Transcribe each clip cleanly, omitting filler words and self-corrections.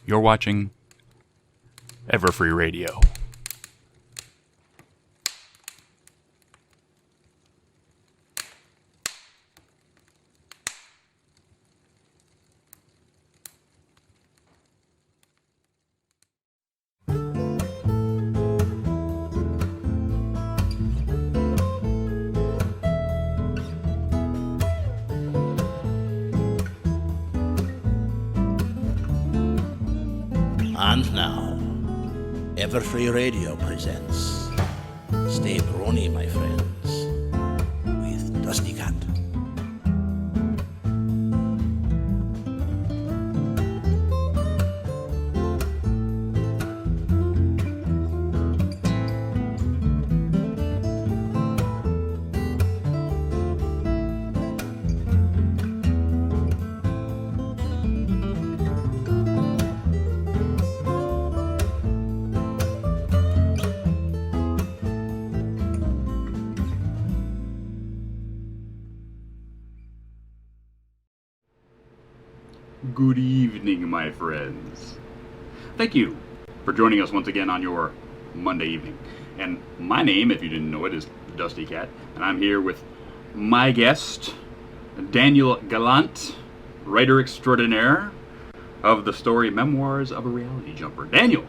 You're watching Everfree Radio. And now, Everfree Radio presents Stay Brony, My Friends, with DustyKatt. Good evening, my friends. Thank you for joining us once again on your Monday evening. And my name, if you didn't know it, is DustyKatt, and I'm here with my guest, Daniel Gallant, writer extraordinaire of the story Memoirs of a Reality Jumper. Daniel!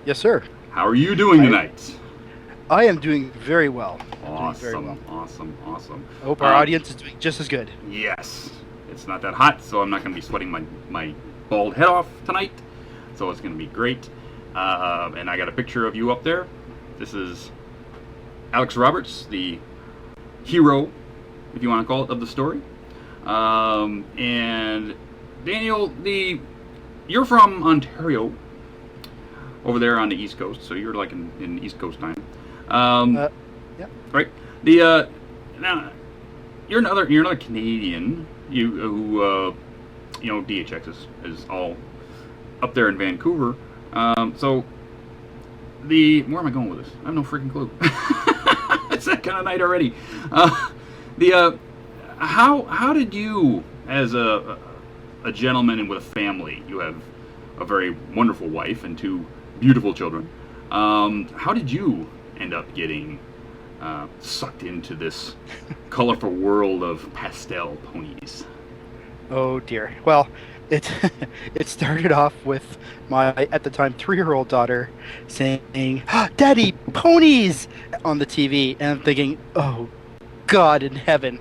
Yes, sir. How are you doing tonight? I am doing very well. Awesome. I hope our audience is doing just as good. Yes. It's not that hot, so I'm not going to be sweating my bald head off tonight. So it's going to be great. And I got a picture of you up there. This is Alex Roberts, the hero, if you want to call it, of the story. And Daniel, you're from Ontario, over there on the East Coast, so you're like in East Coast time. Yeah. Right. Now you're another Canadian. DHX is all up there in Vancouver. So where am I going with this? I have no freaking clue. It's that kind of night already. How did you, as a gentleman and with a family, you have a very wonderful wife and two beautiful children. How did you end up getting sucked into this colorful world of pastel ponies? Oh dear. Well, it started off with my, at the time, 3-year-old daughter saying, "Daddy, ponies!" on the TV, and I'm thinking, oh God in heaven,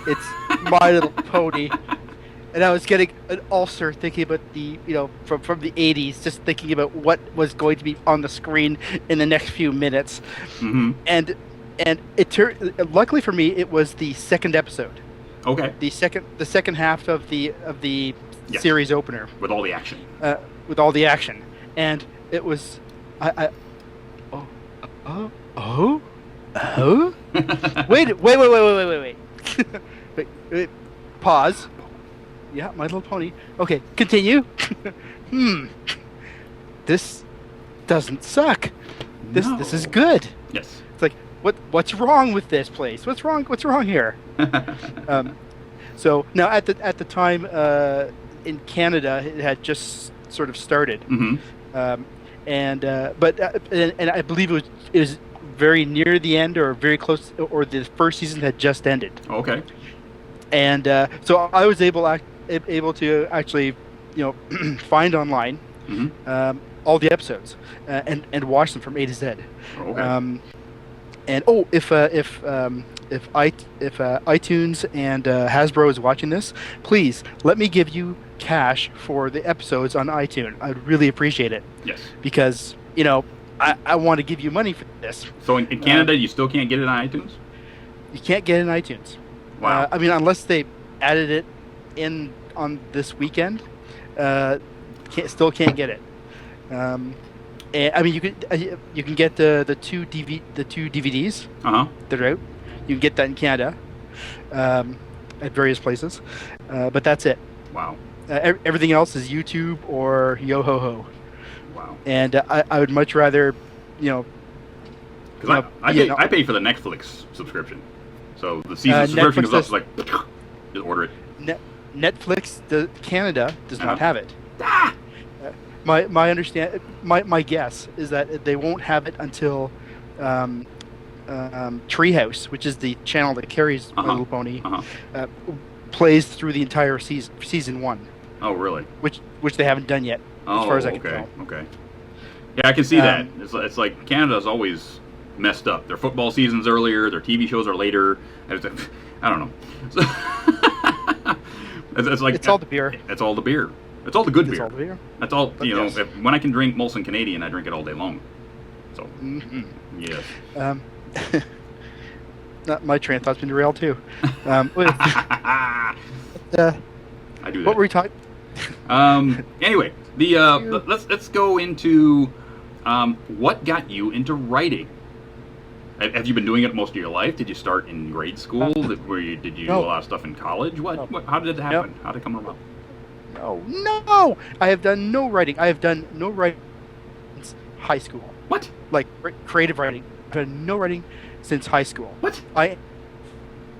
it's My Little Pony. And I was getting an ulcer thinking about from the 80s, just thinking about what was going to be on the screen in the next few minutes. Mm-hmm. And it turned. Luckily for me, it was the second episode. Okay. The second half of the Yes. series opener. With all the action. And it was wait. Pause. Yeah, My Little Pony. Okay, continue. This doesn't suck. This is good. Yes. It's like, what's wrong with this place? What's wrong here? So now at the time in Canada, it had just sort of started. Mm-hmm. And I believe it was very near the end, or very close, or the first season had just ended. Okay. And so I was able to actually, find online Mm-hmm. all the episodes and watch them from A to Z. Okay. And if iTunes and Hasbro is watching this, please let me give you cash for the episodes on iTunes. I'd really appreciate it. Yes. Because I want to give you money for this. So in Canada, you still can't get it on iTunes? You can't get it on iTunes. Wow. Unless they added it in on this weekend, still can't get it. You can get the two DVDs that are out. You can get that in Canada, at various places, but that's it. Wow. Everything else is YouTube or Yo-Ho-Ho. Wow. And I would much rather, Because I pay for the Netflix subscription, so the season subscription goes up. It's like just order it. Netflix, Canada does not have it. my guess is that they won't have it until um, Treehouse, which is the channel that carries My Little Pony, plays through the entire season 1. Oh, really? Which they haven't done yet, as far as I can tell. Okay. Yeah, I can see that. It's like Canada's always messed up. Their football season's earlier, their TV shows are later. I don't know. It's like it's all the beer. It's all the beer. It's all the good beer. It's all the beer. That's all. But You know, yes. when I can drink Molson Canadian, I drink it all day long. So, yes. My train of thought's been derailed too. I do that. What were we talking? Anyway, let's go into what got you into writing. Have you been doing it most of your life? Did you start in grade school? Did you do a lot of stuff in college? How did it happen? How did it come about? No. I have done no writing. I have done no writing since high school. What? Like creative writing. I've done no writing since high school. What? I am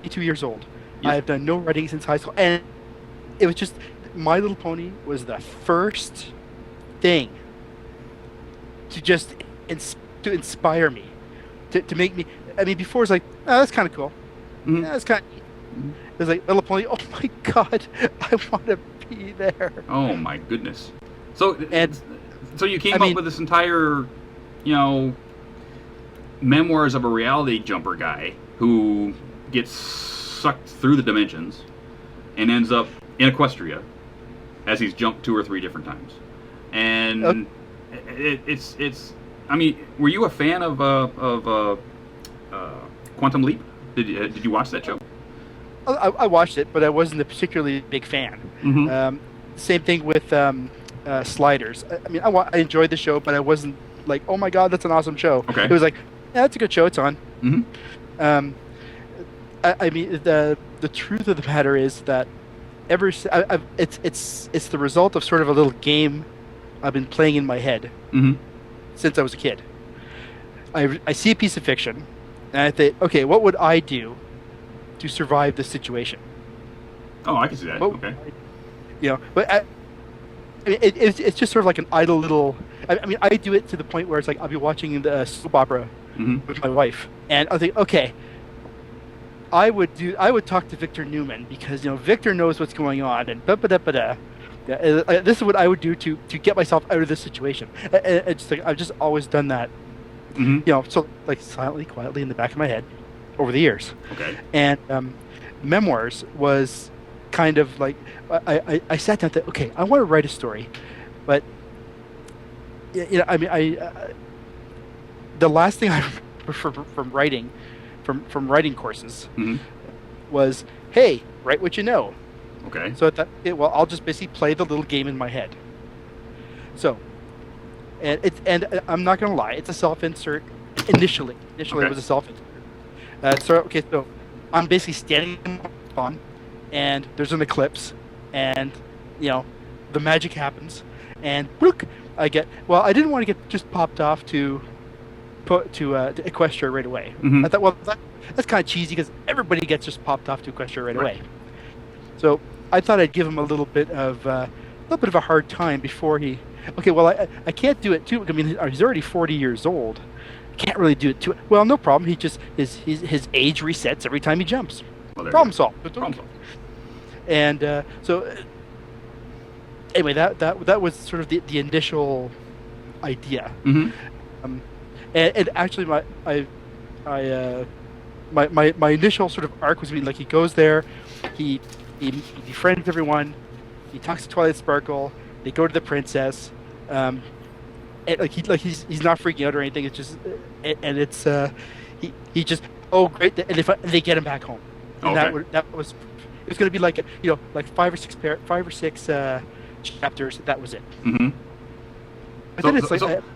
22 years old. Yes. I have done no writing since high school, and it was just My Little Pony was the first thing to inspire me, to make me. I mean, before it's like, oh, that's kind of cool. Mm-hmm. That's kind of neat. It was like Little Pony. Oh my God, I want to be there. Oh my goodness. So you came I mean, up with this entire, memoirs of a reality jumper guy who gets sucked through the dimensions and ends up in Equestria as he's jumped 2 or 3 different times. And it's. I mean, were you a fan of Quantum Leap? Did you watch that show? I watched it, but I wasn't a particularly big fan. Mm-hmm. Same thing with Sliders. I mean, I enjoyed the show, but I wasn't like, oh my God, that's an awesome show. Okay. It was like, yeah, that's a good show. It's on. Mm-hmm. I mean, the truth of the matter is that it's the result of sort of a little game I've been playing in my head since I was a kid. I see a piece of fiction, and I think, okay, what would I do to survive this situation? Oh, I can see that. Okay. But it's just sort of like an idle little. I mean, I do it to the point where it's like I'll be watching the soap opera with my wife, and I'll think, okay, I would talk to Victor Newman because Victor knows what's going on, and da-ba-da-ba-da. This is what I would do to get myself out of this situation. It's like I've just always done that, so like silently, quietly in the back of my head over the years. Okay. And memoirs was kind of like I sat down and thought, okay, I want to write a story, but I mean, the last thing I remember from writing courses was, hey, write what you know. Okay. So I thought, I'll just basically play the little game in my head. So, and I'm not gonna lie, it's a self-insert. Initially, it was a self-insert. So I'm basically standing on, and there's an eclipse, and the magic happens, and blook, I I didn't want to get just popped off to Equestria right away. I thought, that's kind of cheesy because everybody gets just popped off to Equestria right away. So I thought I'd give him a little bit of a hard time before he. Okay, well I can't do it too. I mean, he's already 40 years old. Can't really do it too. Well, no problem. He just his age resets every time he jumps. Problem solved. Problem solved. And so anyway, that was sort of the initial idea. And actually, my initial sort of arc was like he goes there, he befriends everyone, he talks to Twilight Sparkle, they go to the princess, and he's not freaking out or anything. It's just and it's he just great, and they get him back home. And that was it was going to be like like 5 or 6 chapters. That was it.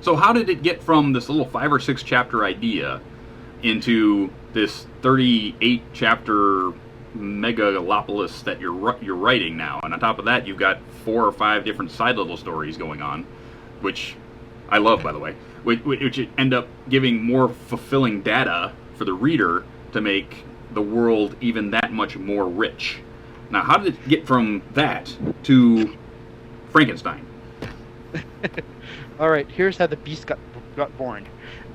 So how did it get from this little 5 or 6 chapter idea into this 38 chapter megalopolis that you're writing now? And on top of that, you've got 4 or 5 different side little stories going on, which I love, by the way, which end up giving more fulfilling data for the reader to make the world even that much more rich. Now, how did it get from that to Frankenstein? All right, here's how the beast got born.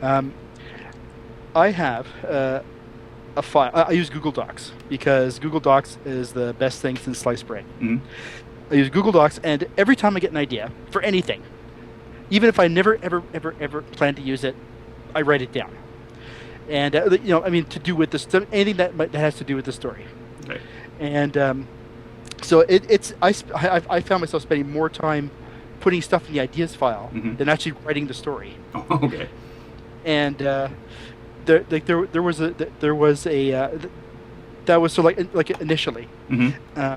I have a file. I use Google Docs because Google Docs is the best thing since sliced bread. Mm-hmm. I use Google Docs, and every time I get an idea for anything, even if I never, ever plan to use it, I write it down. And to do with this, anything that has to do with the story. Okay. And so I found myself spending more time putting stuff in the ideas file than actually writing the story. Oh, okay. And there was a that was so like initially. Mm-hmm.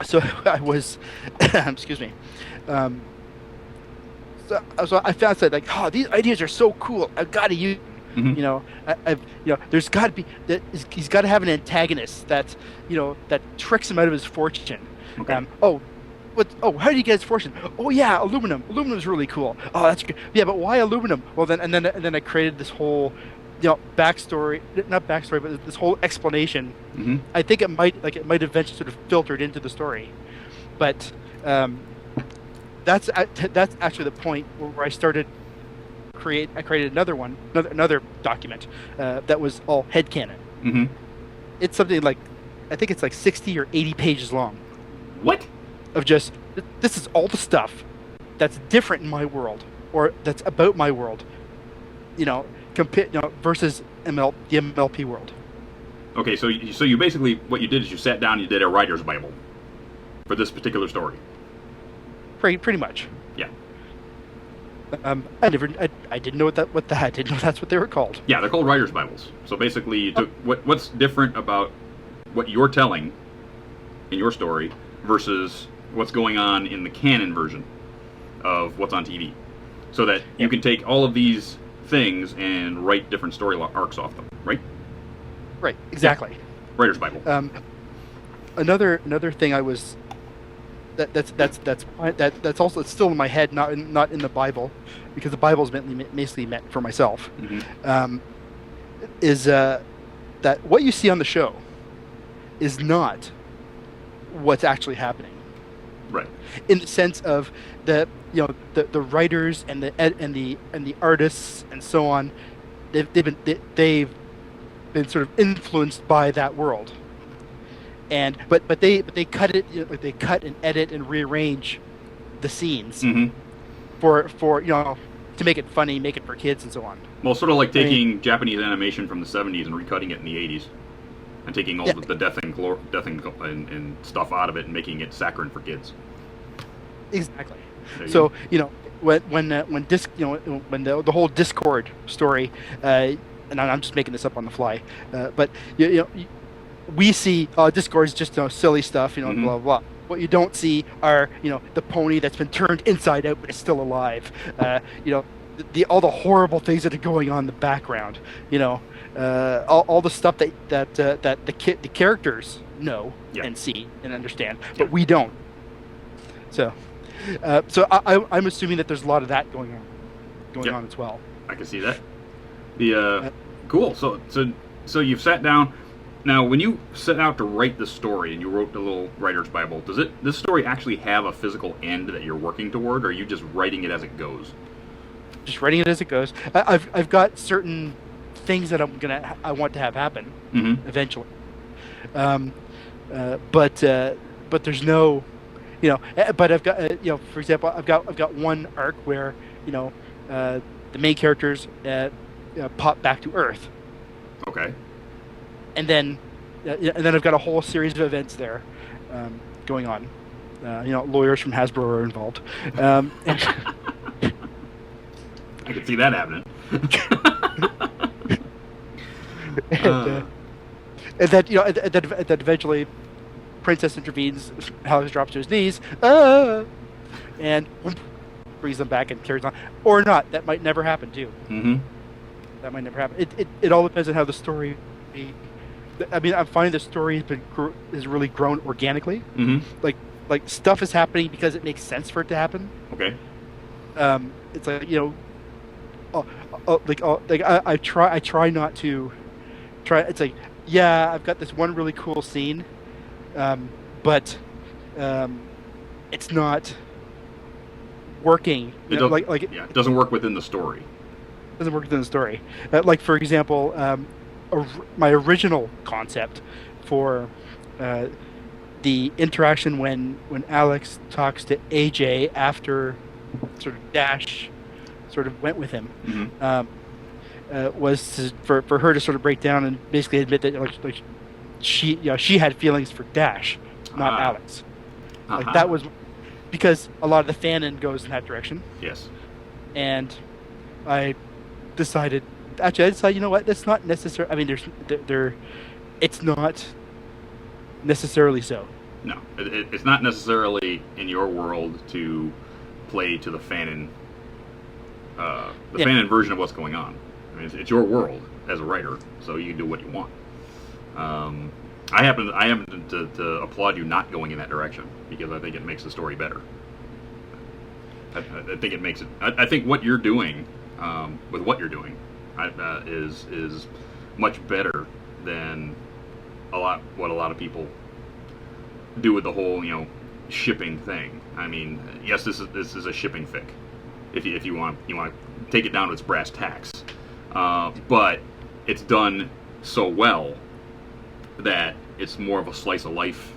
So I was, excuse me. So I found that these ideas are so cool. I've got to use. Mm-hmm. There's got to be that he's got to have an antagonist that that tricks him out of his fortune. Okay. How do you get his fortune? Oh yeah, aluminum. Aluminum is really cool. Oh, that's good. Yeah, but why aluminum? Well, then I created this whole backstory, not backstory, but this whole explanation. Mm-hmm. I think it might eventually sort of filtered into the story, but that's actually the point where I started. I created another document that was all headcanon. Mm-hmm. It's something like, I think it's like 60 or 80 pages long. What? Of just, this is all the stuff that's different in my world, or that's about my world, versus the MLP world. Okay, so you basically, what you did is you sat down and you did a writer's Bible for this particular story. Pretty much. Yeah. I didn't know I didn't know that's what they were called. Yeah, they're called writer's Bibles. So basically, you took what's different about what you're telling in your story versus what's going on in the canon version of what's on TV, so that you can take all of these things and write different story arcs off them, right? Right, exactly. Yeah. Writer's Bible. Another thing I was that's also it's still in my head, not in the Bible, because the Bible is basically meant for myself. Mm-hmm. Is that what you see on the show is not what's actually happening. Right. In the sense of the writers and the artists and so on, they've been sort of influenced by that world. But they cut it, they cut and edit and rearrange the scenes for to make it funny, make it for kids and so on. Well, sort of like taking Japanese animation from the 70s and recutting it in the 80s, and taking all the death and stuff out of it and making it saccharine for kids. Exactly. So when the whole Discord story, and I'm just making this up on the fly, but we see Discord is just silly stuff, blah blah blah. What you don't see are the pony that's been turned inside out but is still alive. All the horrible things that are going on in the background. All the stuff that the characters know and see and understand, but we don't. So I'm assuming that there's a lot of that going on as well. I can see that. Cool. So you've sat down. Now, when you set out to write the story and you wrote the little writer's Bible, does this story actually have a physical end that you're working toward, or are you just writing it as it goes? Just writing it as it goes. I've got certain things that I want to have happen eventually. But there's no, But I've got for example, I've got one arc where the main characters pop back to Earth. Okay. And then I've got a whole series of events there going on. Lawyers from Hasbro are involved. I can see that happening. And that eventually, Princess intervenes. Alex drops to his knees, and brings them back and carries on, or not. That might never happen too. Mm-hmm. That might never happen. It all depends on how the story. I'm finding the story has really grown organically. Mm-hmm. Like stuff is happening because it makes sense for it to happen. Okay. It's I try not to try. It's like, yeah, I've got this one really cool scene, but it's not working. It it doesn't work within the story. Doesn't work within the story. Like for example, my original concept for the interaction when Alex talks to AJ after sort of Dash sort of went with him, was for her to sort of break down and basically admit that like she had feelings for Dash, not Alex. Like that was because a lot of the fanon goes in that direction. Yes. And I decided, you know what, that's not necessary. I mean, it's not necessarily so. No, it's not necessarily in your world to play to the fanon, fanon version of what's going on. I mean, it's your world as a writer, so you can do what you want. I happen to applaud you not going in that direction because I think it makes the story better. I think it makes it. I think what you're doing with what you're doing is much better than what a lot of people do with the whole shipping thing. I mean, yes, this is a shipping fic. If you want to take it down to its brass tacks, but it's done so well that it's more of a slice of life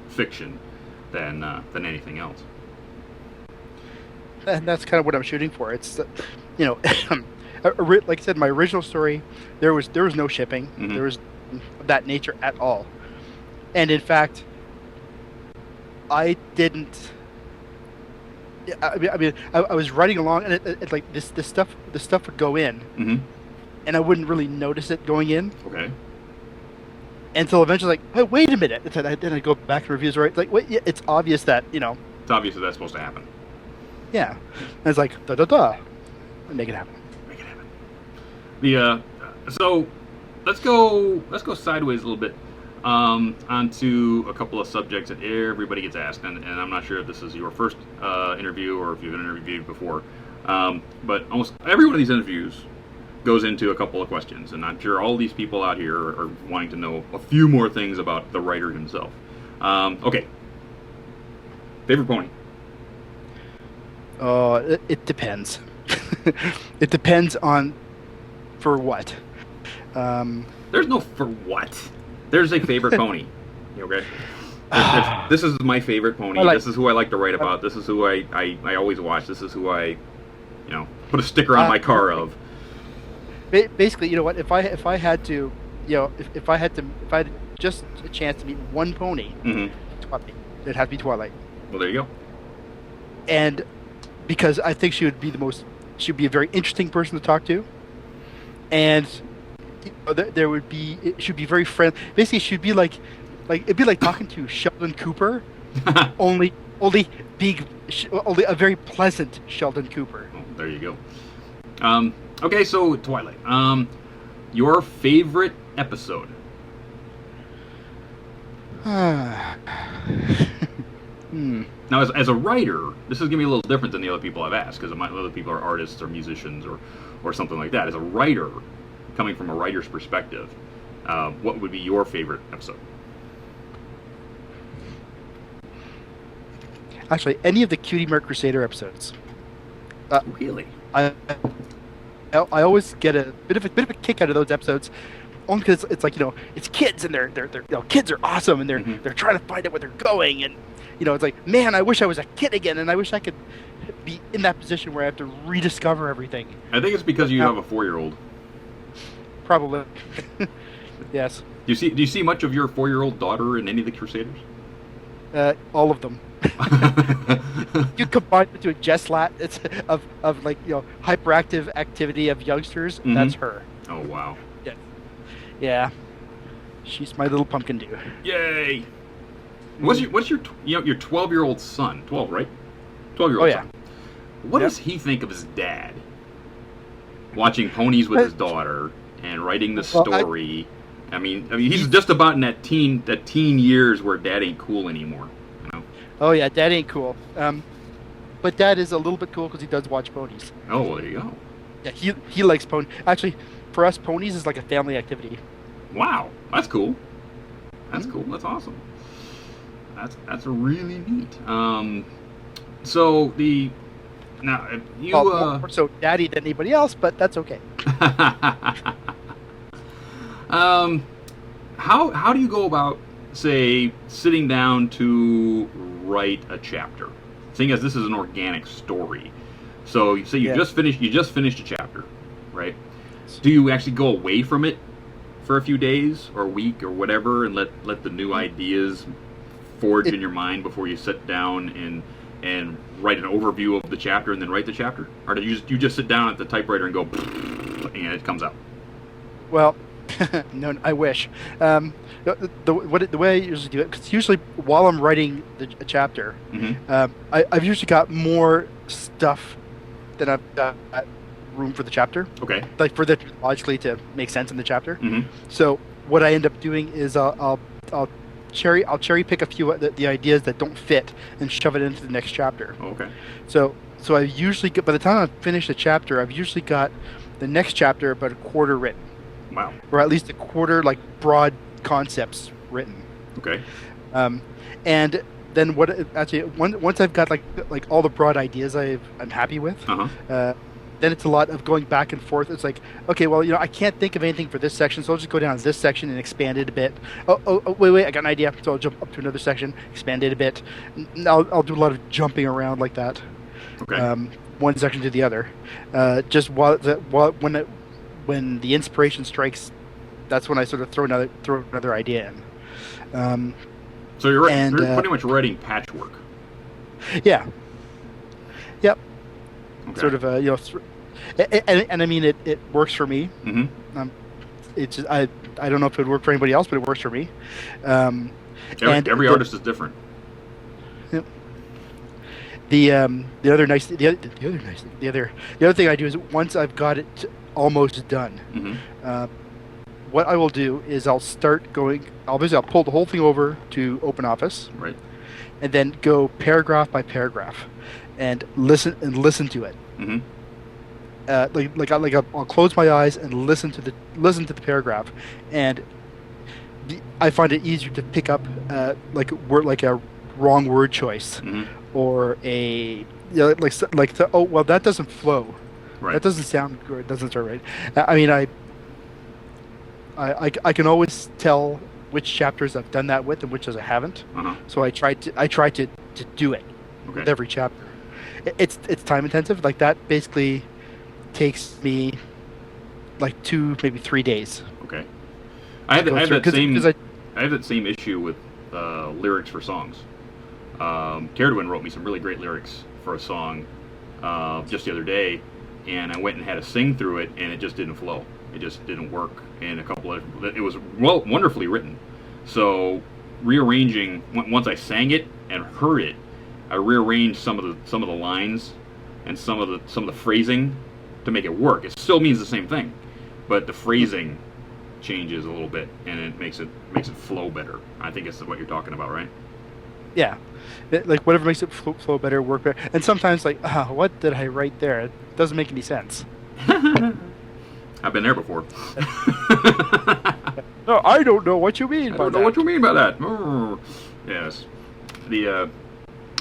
fiction than anything else. And that's kind of what I'm shooting for. It's like I said, my original story, there was no shipping. Mm-hmm. There was that nature at all. And in fact, I didn't. I mean, I was writing along, and it like this stuff would go in, and I wouldn't really notice it going in. Okay. Until eventually, like, hey, wait a minute. Then I go back to reviews, right? Like, wait, yeah, it's obvious that It's obvious that that's supposed to happen. Yeah, and it's like make it happen. Make it happen. So let's go sideways a little bit onto a couple of subjects that everybody gets asked, and I'm not sure if this is your first interview or if you've been interviewed before, but almost every one of these interviews goes into a couple of questions, and I'm sure all these people out here are wanting to know a few more things about the writer himself. Okay. Favorite pony? It depends. It depends on for what. There's no for what. There's a favorite pony. Okay. This is my favorite pony. This is who I like to write about. This is who I always watch. This is who I put a sticker on my car of. Basically, you know what? If I had to, if I had just a chance to meet one pony, it'd have to be Twilight. Well, there you go. And because I think she'd be a very interesting person to talk to, and it should be very friendly. Basically, she'd be like it'd be like talking to Sheldon Cooper, only a very pleasant Sheldon Cooper. Oh, there you go. Okay, so Twilight. Your favorite episode? Now, as a writer, this is going to be a little different than the other people I've asked, because other people are artists or musicians or something like that. As a writer, coming from a writer's perspective, what would be your favorite episode? Actually, any of the Cutie Mark Crusader episodes. Really? I always get a bit of a kick out of those episodes, only because it's like it's kids and they're kids are awesome and they're trying to find out where they're going, and it's like, man, I wish I was a kid again, and I wish I could be in that position where I have to rediscover everything. I think it's because you have a 4-year-old. Probably. Yes. Do you see much of your 4-year-old daughter in any of the Crusaders? All of them. You combine it to a Jeslat, it's of hyperactive activity of youngsters. That's her. Oh wow. Yeah. She's my little pumpkin dew. Yay. What's your 12-year-old son? 12, right? 12-year-old son. What does he think of his dad? Watching ponies with his daughter and writing the story. I mean, he's just about in that teen years where dad ain't cool anymore. Oh yeah, dad ain't cool. But dad is a little bit cool because he does watch ponies. Oh, well, there you go. Yeah, he likes ponies. Actually, for us, ponies is like a family activity. Wow, that's cool. That's cool. That's awesome. That's really neat. So now you Well, more so Daddy than anybody else, but that's okay. How do you go about, say, sitting down to write a chapter? Seeing as this is an organic story, so say you just finished a chapter, right? Do you actually go away from it for a few days or a week or whatever, and let the new ideas forge in your mind before you sit down and write an overview of the chapter and then write the chapter, or do you just sit down at the typewriter and go and it comes out? Well, no, I wish. The way I usually do it, because usually while I'm writing a chapter, I've usually got more stuff than I've got room for the chapter. Okay. Like for the logically to make sense in the chapter. So what I end up doing is I'll cherry pick a few of the ideas that don't fit and shove it into the next chapter. Okay. So I usually by the time I've finished a chapter, I've usually got the next chapter about a quarter written. Wow. Or at least a quarter, like, broad concepts written. Okay. And then once I've got like all the broad ideas I'm happy with, then it's a lot of going back and forth. It's like, okay, well, I can't think of anything for this section, so I'll just go down to this section and expand it a bit. Oh, wait, I got an idea, so I'll jump up to another section, expand it a bit. I'll do a lot of jumping around like that. Okay. One section to the other, just when the inspiration strikes, that's when I sort of throw another idea in. So you're pretty much writing patchwork. Yeah. Yep. Okay. Sort of and I mean it works for me. It's just, I don't know if it would work for anybody else, but it works for me. Every artist is different. Yep. The other thing I do is once I've got it almost done, what I will do is I'll start going. I'll pull the whole thing over to OpenOffice, right, and then go paragraph by paragraph, and listen to it. I'll close my eyes and listen to the paragraph, and I find it easier to pick up like a wrong word choice, or a that doesn't flow. Right. That doesn't sound good. It doesn't sound right. I mean, I can always tell which chapters I've done that with and which I haven't. So I try to do it with every chapter. It's time intensive. Like that basically takes me like 2, maybe 3 days. Okay. I have that same issue with lyrics for songs. Caradwin wrote me some really great lyrics for a song just the other day, and I went and had to sing through it, and it just didn't flow. It just didn't work. And it was wonderfully written. So rearranging, once I sang it and heard it, I rearranged some of the lines and some of the phrasing to make it work. It still means the same thing, but the phrasing changes a little bit, and it makes it flow better. I think it's what you're talking about, right? Yeah, like whatever makes it flow better, work better. And sometimes what did I write there? It doesn't make any sense. I've been there before. No, I don't know what you mean. I don't know what you mean by that. Oh, yes.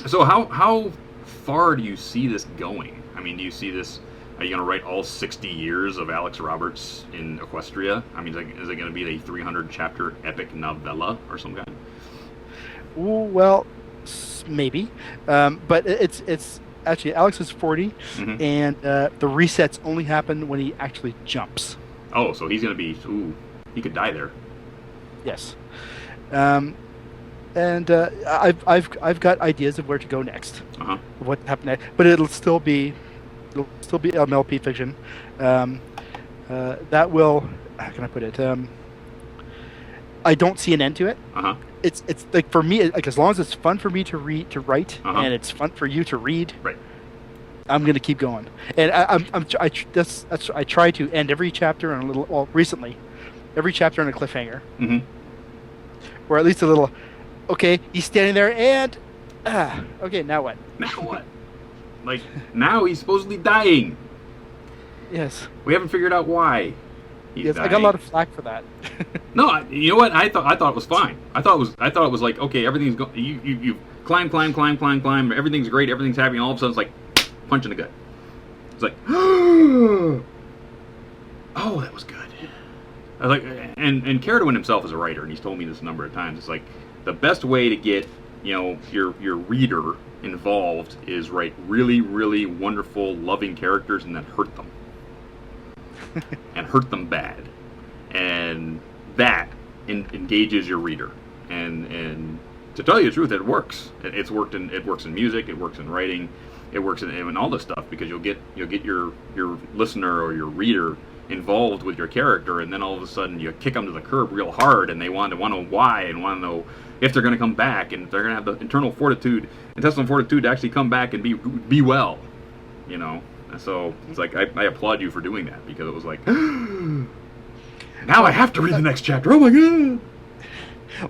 So how far do you see this going? I mean, do you see this? Are you going to write all 60 years of Alex Roberts in Equestria? I mean, is it going to be a 300-chapter epic novella or some kind? Well, maybe, but it's actually Alex is 40, and the resets only happen when he actually jumps. Oh, so he's gonna be. Ooh, he could die there. Yes, and I've got ideas of where to go next. What happened next, but it'll still be MLP fiction. That will. How can I put it? I don't see an end to it. It's like for me, like as long as it's fun for me to write, and it's fun for you to read, right? I'm gonna keep going. And I try to end every chapter on a little. Well, recently, every chapter on a cliffhanger, or at least a little. Okay, he's standing there, and okay, now what? Now what? Like now he's supposedly dying. Yes. We haven't figured out why. Yes, I got a lot of flack for that. No, you know what? I thought it was fine. I thought it was like, okay, everything's climb. Everything's great. Everything's happy. And all of a sudden, it's like punch in the gut. It's like, oh, that was good. I was like, and Carradine himself is a writer, and he's told me this a number of times. It's like the best way to get your reader involved is write really, really wonderful, loving characters, and then hurt them, and hurt them bad, and that engages your reader. And to tell you the truth, it works. It works in music. It works in writing. It works in all this stuff, because you'll get your listener or your reader involved with your character, and then all of a sudden you kick them to the curb real hard, and they want to know why, and want to know if they're going to come back, and if they're going to have the intestinal fortitude to actually come back and be well, And so it's like I applaud you for doing that, because it was like, now I have to read the next chapter. Oh my god!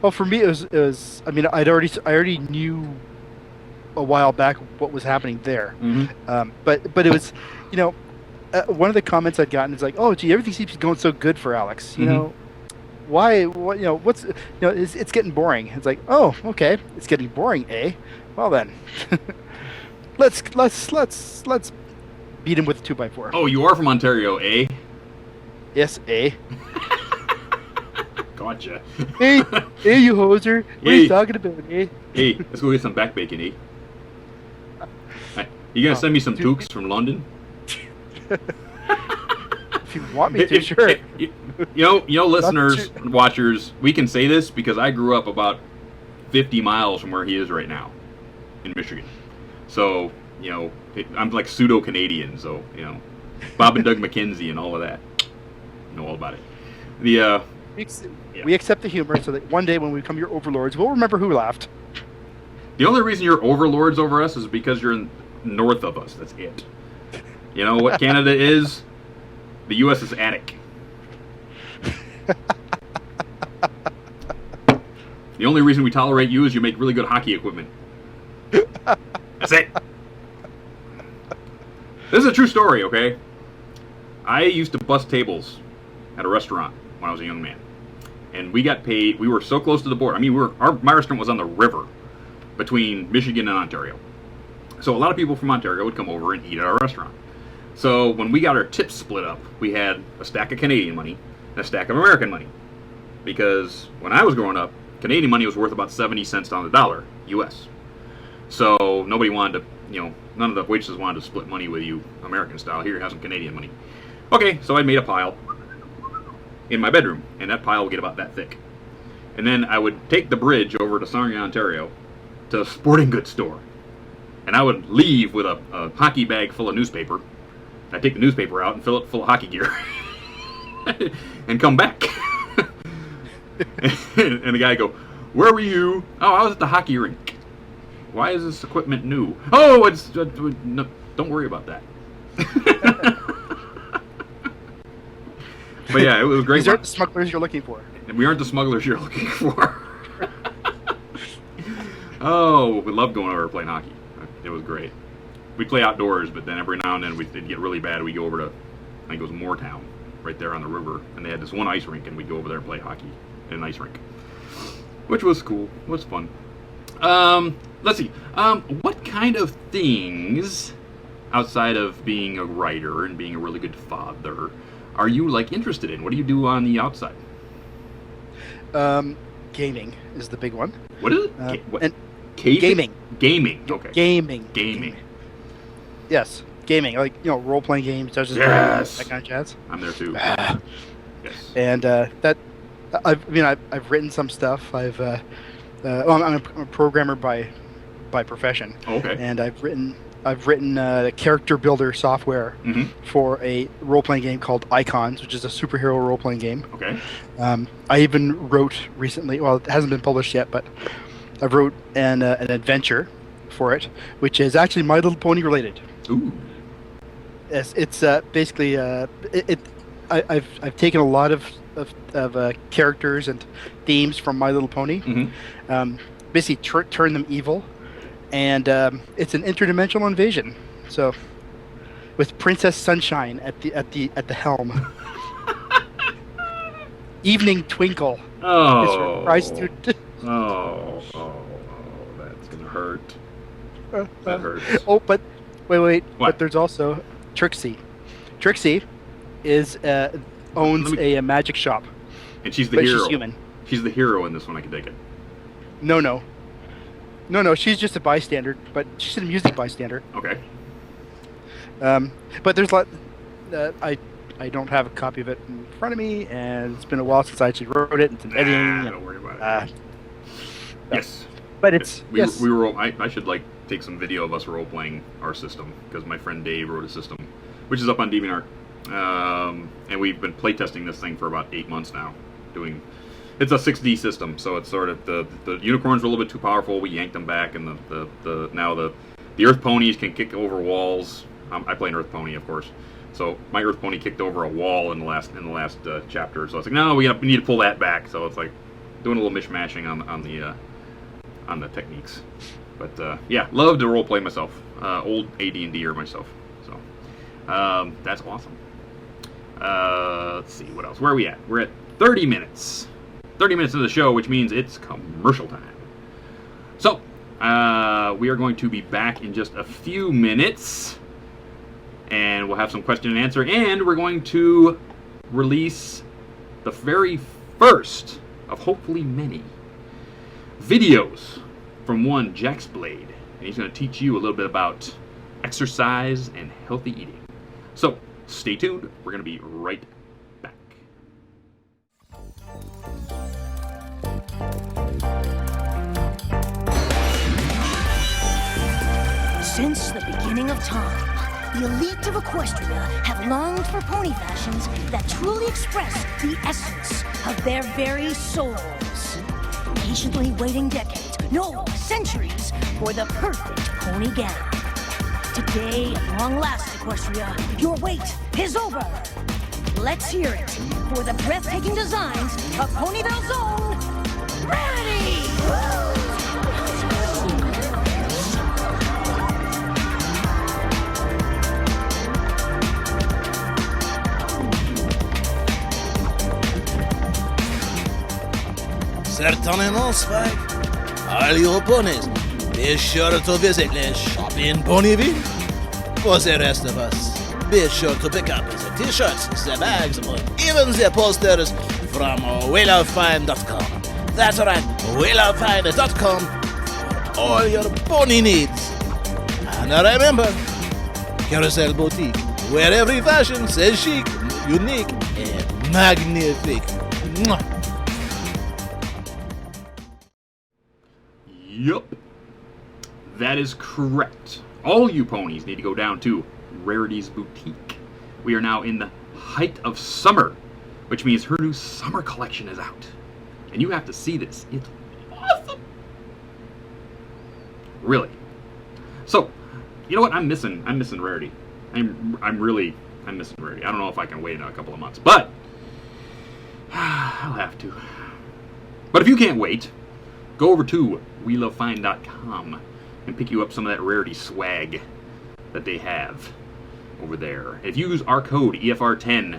Well, for me, it was. I mean, I already knew a while back what was happening there, but it was, one of the comments I'd gotten is like, "Oh, gee, everything seems to be going so good for Alex. Why? What? What's? It's getting boring." It's like, "Oh, okay, it's getting boring, eh? Well then, let's beat him with a 2x4." Oh, you are from Ontario, eh? Yes, eh? Gotcha. Hey, you hoser! What are you talking about, eh? Hey, let's go get some back bacon, eh? You gonna send me some toques from London? If you want me to, sure. Listeners, watchers, we can say this because I grew up about 50 miles from where he is right now, in Michigan. So, I'm like pseudo-Canadian, so, Bob and Doug McKenzie and all of that. Know all about it. We accept the humor, so that one day when we become your overlords, we'll remember who laughed. The only reason you're overlords over us is because you're north of us. That's it. You know what Canada is? The U.S. is attic. The only reason we tolerate you is you make really good hockey equipment. That's it. This is a true story, okay? I used to bus tables at a restaurant when I was a young man. And we got paid. We were so close to the border. I mean, my restaurant was on the river between Michigan and Ontario. So a lot of people from Ontario would come over and eat at our restaurant. So when we got our tips split up, we had a stack of Canadian money and a stack of American money. Because when I was growing up, Canadian money was worth about 70 cents on the dollar, U.S. So nobody wanted to, none of the waitresses wanted to split money with you American style. Here, have some Canadian money. Okay, so I made a pile in my bedroom, and that pile would get about that thick. And then I would take the bridge over to Sarnia, Ontario, to a sporting goods store. And I would leave with a hockey bag full of newspaper. I'd take the newspaper out and fill it full of hockey gear. And come back. And the guy would go, "Where were you?" "Oh, I was at the hockey rink." "Why is this equipment new?" "Oh, it's... no, don't worry about that." But yeah, it was great. These aren't the smugglers you're looking for. We aren't the smugglers you're looking for. Oh, we loved going over playing hockey. It was great. We'd play outdoors, but then every now and then it'd get really bad. We'd go over to, I think it was Moortown, right there on the river, and they had this one ice rink, and we'd go over there and play hockey in an ice rink, which was cool. It was fun. Let's see. What kind of things, outside of being a writer and being a really good father, are you interested in? What do you do on the outside? Gaming is the big one. What is it? And gaming. Gaming. Okay. Gaming. Yes, gaming. Role-playing games, Dungeons and Yes. Dragons, that kind of jazz. I'm there too. Yes. And that, I've written some stuff. I'm a programmer by profession. Oh, okay. And I've written character builder software for a role-playing game called Icons, which is a superhero role-playing game. Okay. I even wrote recently, well, it hasn't been published yet, but I wrote an adventure for it, which is actually My Little Pony related. Ooh. Yes, it's basically I've taken a lot of characters and themes from My Little Pony, basically turn them evil. And it's an interdimensional invasion. So, with Princess Sunshine at the helm, Evening Twinkle is her prize student. Oh, that's gonna hurt. That hurts. Oh, but wait. What? But there's also Trixie. Trixie is owns a magic shop. And she's the but hero. She's human. She's the hero in this one, I can take it. No, she's just a bystander, but she's a music bystander. Okay. But there's a lot. I don't have a copy of it in front of me, and it's been a while since I actually wrote it. It's in editing. Don't worry about it. Yes. But it's we were. I should take some video of us role playing our system because my friend Dave wrote a system, which is up on DeviantArt, and we've been playtesting this thing for about 8 months now. It's a 6D system, so it's sort of the unicorns were a little bit too powerful. We yanked them back, and now the earth ponies can kick over walls. I play an earth pony, of course. So my earth pony kicked over a wall in the last chapter. So it's like, no, we need to pull that back. So it's like doing a little mishmashing on the techniques. But yeah, love to role play myself, old AD&D'er myself. So that's awesome. Let's see what else. Where are we at? We're at 30 minutes. 30 minutes of the show, which means it's commercial time. So we are going to be back in just a few minutes. And we'll have some question and answer, and we're going to release the very first of hopefully many videos from one JaxBlade, and he's going to teach you a little bit about exercise and healthy eating. So stay tuned. We're going to be right back. Since the beginning of time, the elite of Equestria have longed for pony fashions that truly express the essence of their very souls. Patiently waiting decades, no, centuries, for the perfect pony gown. Today, at long last, Equestria, your wait is over. Let's hear it for the breathtaking designs of Ponyville's own Rarity! Certainement, Spike. All your ponies, be sure to visit the shop in Ponyville. For the rest of us, be sure to pick up the t-shirts, the bags, or even the posters from WillowFine.com. That's right, WillowFine.com for all your pony needs. And remember, Carousel Boutique, where every fashion says chic, unique, and magnifique. Mwah. Yup, that is correct. All you ponies need to go down to Rarity's Boutique. We are now in the height of summer, which means her new summer collection is out. And you have to see this. It's awesome. Really. So, you know what? I'm missing Rarity. I'm missing Rarity. I don't know if I can wait a couple of months, but I'll have to. But if you can't wait, go over to WeLoveFine.com and pick you up some of that Rarity swag that they have over there. If you use our code EFR10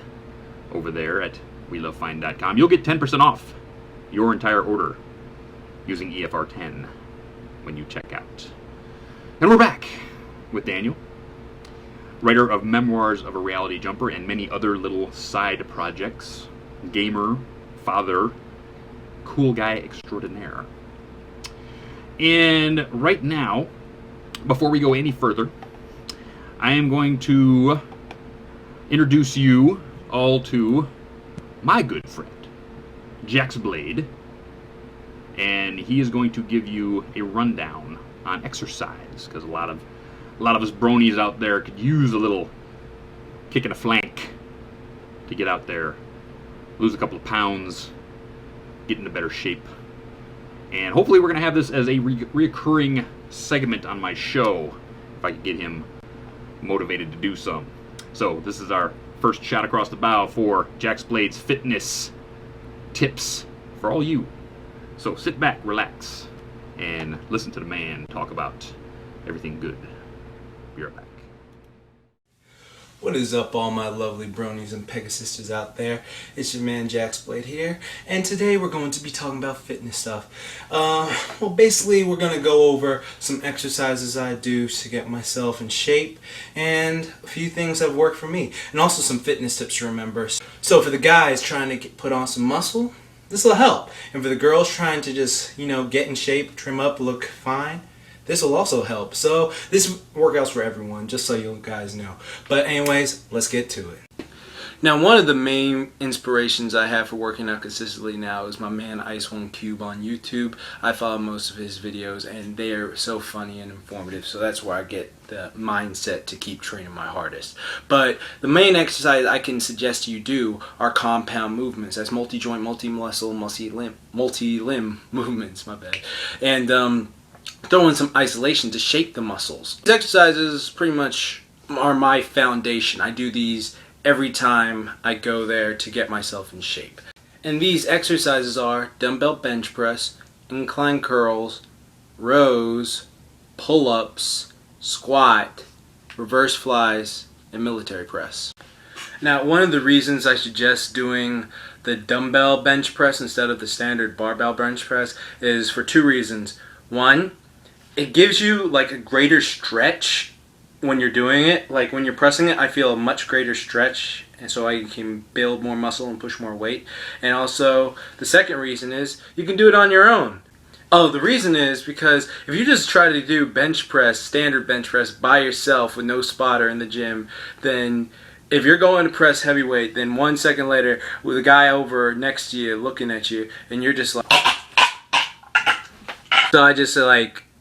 over there at WeLoveFine.com, you'll get 10% off your entire order using EFR10 when you check out. And we're back with Daniel, writer of Memoirs of a Reality Jumper and many other little side projects, gamer, father, cool guy extraordinaire. And right now, before we go any further, I am going to introduce you all to my good friend, JaxBlade, and he is going to give you a rundown on exercise, because a lot of us bronies out there could use a little kick in the flank to get out there, lose a couple of pounds, get into better shape. And hopefully we're going to have this as a reoccurring segment on my show, if I can get him motivated to do so. So this is our first shot across the bow for JaxBlade's fitness tips for all you. So sit back, relax, and listen to the man talk about everything good. Be right back. What is up, all my lovely bronies and Pegasisters out there? It's your man JaxBlade here, and today we're going to be talking about fitness stuff. Well, basically we're going to go over some exercises I do to get myself in shape, and a few things that work for me, and also some fitness tips to remember. So for the guys trying to put on some muscle, this will help, and for the girls trying to just, get in shape, trim up, look fine, this will also help. So this workout's for everyone, just so you guys know. But anyways, let's get to it. Now, one of the main inspirations I have for working out consistently now is my man Ice1Cube on YouTube. I follow most of his videos and they are so funny and informative, so that's where I get the mindset to keep training my hardest. But the main exercise I can suggest you do are compound movements. That's multi-joint, multi-muscle, multi-limb movements, my bad. And throw in some isolation to shake the muscles. These exercises pretty much are my foundation. I do these every time I go there to get myself in shape. And these exercises are dumbbell bench press, incline curls, rows, pull-ups, squat, reverse flies, and military press. Now, one of the reasons I suggest doing the dumbbell bench press instead of the standard barbell bench press is for two reasons. One, it gives you like a greater stretch when you're doing it. Like when you're pressing it, I feel a much greater stretch, and so I can build more muscle and push more weight. And also, the second reason is you can do it on your own. Oh, the reason is because if you just try to do bench press, standard bench press by yourself with no spotter in the gym, then if you're going to press heavyweight, then 1 second later with a guy over next to you looking at you, and you're just like... So I just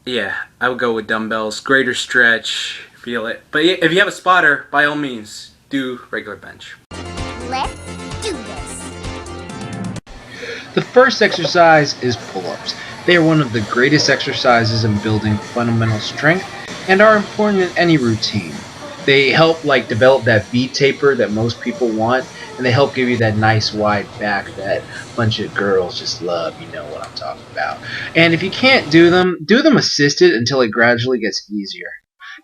yeah, I would go with dumbbells, greater stretch, feel it. But if you have a spotter, by all means, do regular bench. Let's do this. The first exercise is pull-ups. They are one of the greatest exercises in building fundamental strength and are important in any routine. They help develop that V taper that most people want, and they help give you that nice wide back that a bunch of girls just love. You know what I'm talking about. And if you can't do them assisted until it gradually gets easier.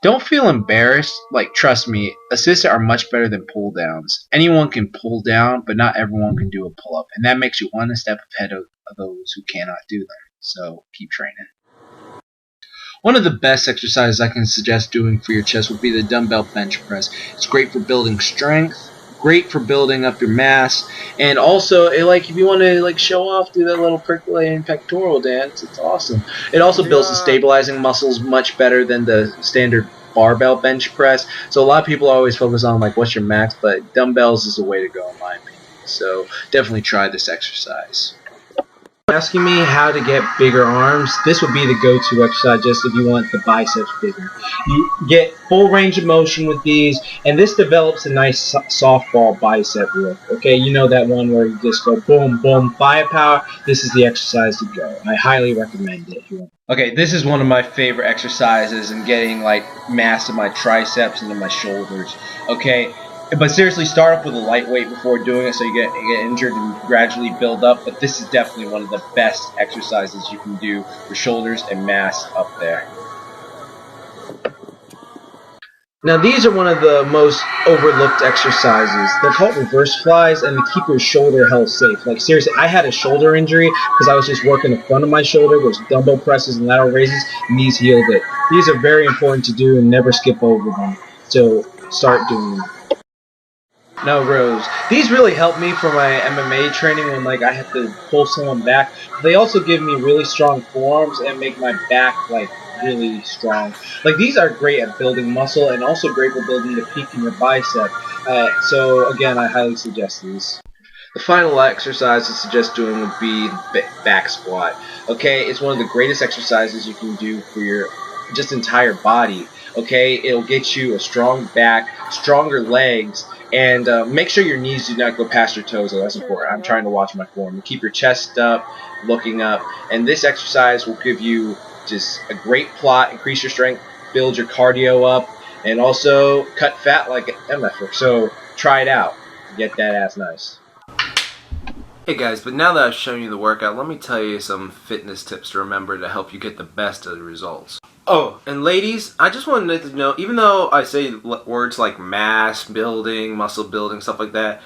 Don't feel embarrassed. Trust me, assisted are much better than pull downs. Anyone can pull down, but not everyone can do a pull up, and that makes you one step ahead of those who cannot do them. So keep training. One of the best exercises I can suggest doing for your chest would be the dumbbell bench press. It's great for building strength, great for building up your mass, and also if you want to show off, do that little percolating pectoral dance. It's awesome. It also builds the stabilizing muscles much better than the standard barbell bench press. So a lot of people always focus on what's your max, but dumbbells is the way to go in my opinion. So definitely try this exercise. Asking me how to get bigger arms, this would be the go-to exercise just if you want the biceps bigger. You get full range of motion with these, and this develops a nice softball bicep look. Okay, you know that one where you just go boom, boom, firepower. This is the exercise to go. I highly recommend it if you want. Okay, this is one of my favorite exercises in getting mass in my triceps and in my shoulders. Okay. But seriously, start off with a lightweight before doing it so you get injured and gradually build up. But this is definitely one of the best exercises you can do for shoulders and mass up there. Now these are one of the most overlooked exercises. They're called reverse flies, and they keep your shoulder held safe. Seriously, I had a shoulder injury because I was just working the front of my shoulder. There's dumbbell presses and lateral raises, and these healed it. These are very important to do and never skip over them. So start doing them. Now rows. These really help me for my MMA training when I have to pull someone back. They also give me really strong forearms and make my back really strong. These are great at building muscle and also great for building the peak in your bicep. So again, I highly suggest these. The final exercise I suggest doing would be the back squat. Okay, it's one of the greatest exercises you can do for your just entire body. Okay, it'll get you a strong back, stronger legs, and make sure your knees do not go past your toes. That's important. I'm trying to watch my form. Keep your chest up, looking up, and this exercise will give you just a great plot, increase your strength, build your cardio up, and also cut fat like an MFer. So try it out. Get that ass nice. Hey guys, but now that I've shown you the workout, let me tell you some fitness tips to remember to help you get the best of the results. Oh, and ladies, I just wanted to know, even though I say words like mass building, muscle building, stuff like that,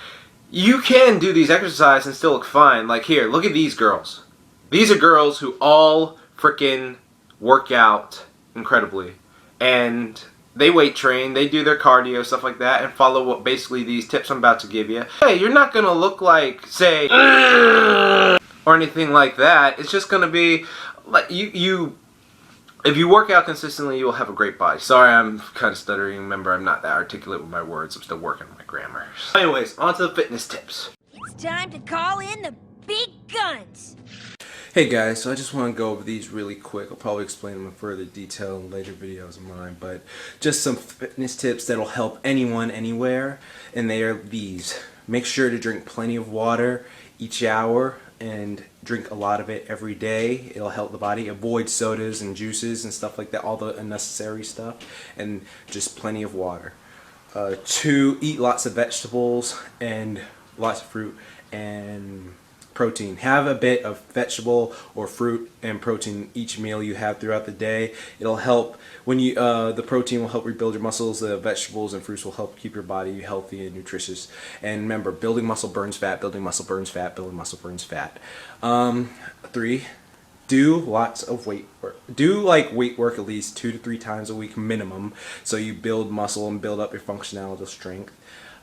you can do these exercises and still look fine. Like here, look at these girls. These are girls who all freaking work out incredibly. And they weight train, they do their cardio, stuff like that, and follow what basically these tips I'm about to give you. Hey, you're not going to look like, say, or anything like that. It's just going to be like if you work out consistently, you'll have a great body. Sorry, I'm kind of stuttering. Remember, I'm not that articulate with my words. I'm still working on my grammar. Anyways, on to the fitness tips. It's time to call in the big guns. Hey guys, so I just want to go over these really quick. I'll probably explain them in further detail in later videos of mine, but just some fitness tips that'll help anyone, anywhere, and they are these. Make sure to drink plenty of water each hour and drink a lot of it every day. It'll help the body. Avoid sodas and juices and stuff like that, all the unnecessary stuff, and just plenty of water. 2, eat lots of vegetables and lots of fruit and protein. Have a bit of vegetable or fruit and protein each meal you have throughout the day. It'll help when you the protein will help rebuild your muscles. The vegetables and fruits will help keep your body healthy and nutritious. And remember, building muscle burns fat. Building muscle burns fat. Building muscle burns fat. 3, do lots of weight work. Do like weight work at least 2 to 3 times a week minimum, so you build muscle and build up your functionality strength.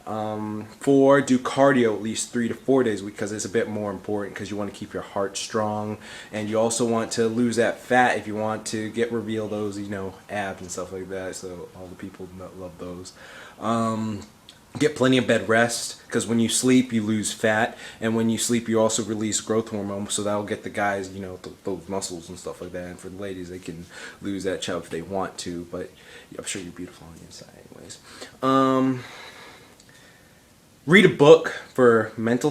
4, do cardio at least 3 to 4 days a week, because it's a bit more important, because you want to keep your heart strong, and you also want to lose that fat if you want to reveal those, you know, abs and stuff like that. So all the people love those. Get plenty of bed rest, because when you sleep you lose fat, and when you sleep you also release growth hormone, so that'll get the guys, you know, those muscles and stuff like that. And for the ladies, they can lose that chub if they want to, but I'm sure you're beautiful on the inside anyways. Read a book for mental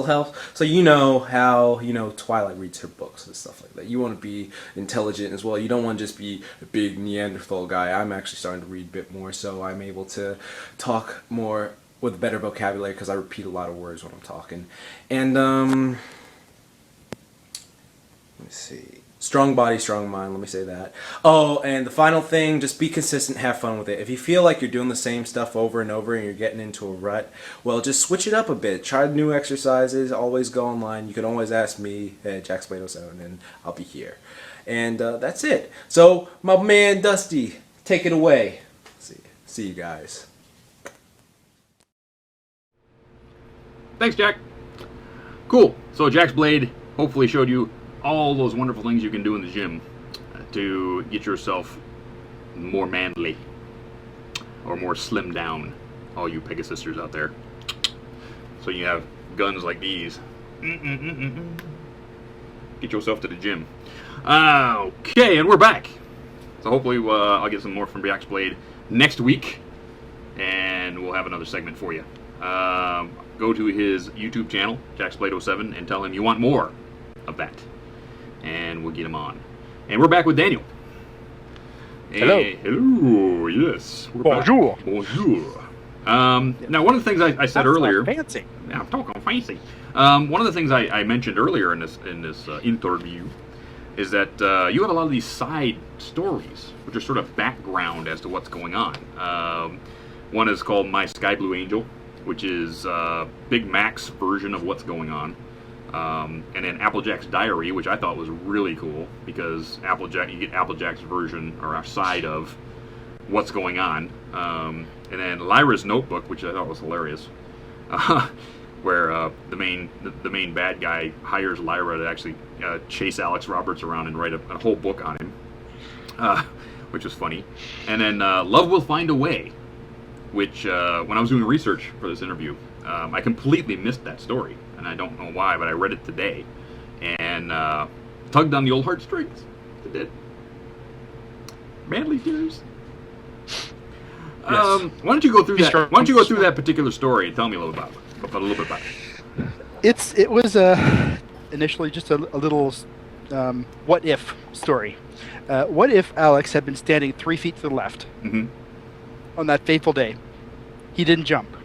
health. So you know how, you know, Twilight reads her books and stuff like that. You want to be intelligent as well. You don't want to just be a big Neanderthal guy. I'm actually starting to read a bit more, so I'm able to talk more with better vocabulary, because I repeat a lot of words when I'm talking. And let me see. Strong body, strong mind, let me say that. Oh, and the final thing, just be consistent, have fun with it. If you feel like you're doing the same stuff over and over and you're getting into a rut, well, just switch it up a bit. Try new exercises, always go online. You can always ask me at JaxBlade07, and I'll be here. And that's it. So, my man Dusty, take it away. See you guys. Thanks, Jack. Cool. So JaxBlade hopefully showed you all those wonderful things you can do in the gym to get yourself more manly or more slim down, all you Pegasisters out there. So you have guns like these. Get yourself to the gym. Okay, and we're back. So hopefully I'll get some more from JaxBlade next week, and we'll have another segment for you. Go to his YouTube channel, JaxBlade07, and tell him you want more of that, and we'll get him on. And we're back with Daniel. Hello. Hello, yes. Bonjour. Bonjour. Now, one of the things I said earlier... Fancy. Yeah, I'm talking fancy. One of the things I mentioned earlier in this interview is that you have a lot of these side stories, which are sort of background as to what's going on. One is called My Sky Blue Angel, which is Big Mac's version of what's going on. And then Applejack's Diary, which I thought was really cool, because you get Applejack's version, or our side of what's going on. And then Lyra's Notebook, which I thought was hilarious, where the main bad guy hires Lyra to actually chase Alex Roberts around and write a whole book on him, which was funny. And then Love Will Find a Way, which when I was doing research for this interview, I completely missed that story. And I don't know why, but I read it today, and tugged on the old heartstrings. It did. Manly tears. Yes. Why don't you go through that? Why don't you go through that particular story and tell me a little bit about it? It was initially just a little what if story. What if Alex had been standing 3 feet to the left on that fateful day? He didn't jump.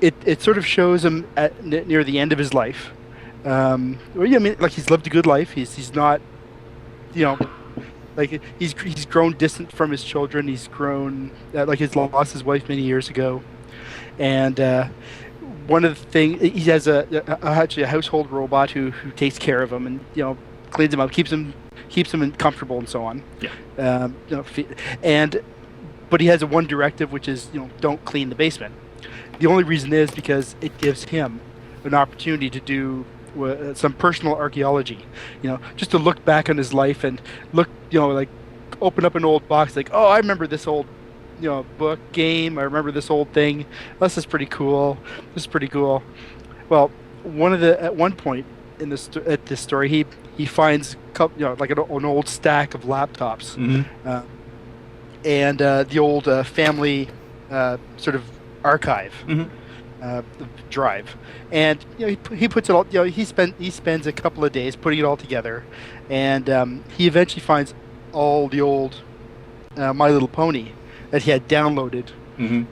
It sort of shows him near the end of his life. Well, yeah, I mean, like, he's lived a good life. He's not you know, like he's grown distant from his children. He's grown like he's lost his wife many years ago, and one of the things he has actually a household robot who takes care of him and cleans him up, keeps him comfortable and so on. Yeah. But he has a one directive, which is don't clean the basement. The only reason is because it gives him an opportunity to do some personal archaeology, just to look back on his life and look, like open up an old box, like, oh, I remember this old, book, game. I remember this old thing. This is pretty cool. This is pretty cool. Well, at one point in this story, he finds like an old stack of laptops, and the old family sort of archive. Drive, and he puts it all. He spends a couple of days putting it all together, and he eventually finds all the old My Little Pony that he had downloaded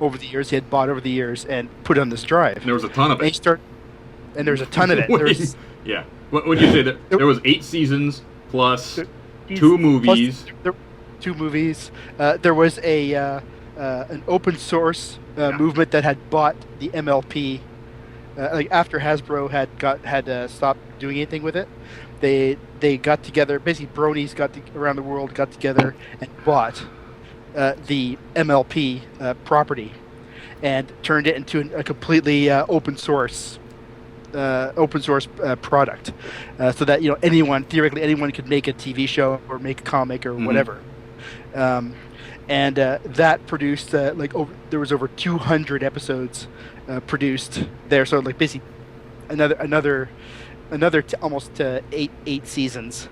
over the years. He had bought over the years and put on this drive. There was a ton of it. And there was a ton of it. Yeah. What would you say? There was 8 seasons plus 2 movies. Two movies. There was an open source movement that had bought the MLP. Like after Hasbro had stopped doing anything with it, they got together. Basically, bronies around the world got together and bought the MLP property and turned it into a completely open source product, so that theoretically anyone could make a TV show or make a comic or whatever. And that produced there was over 200 episodes produced there. So like basically another almost 8 seasons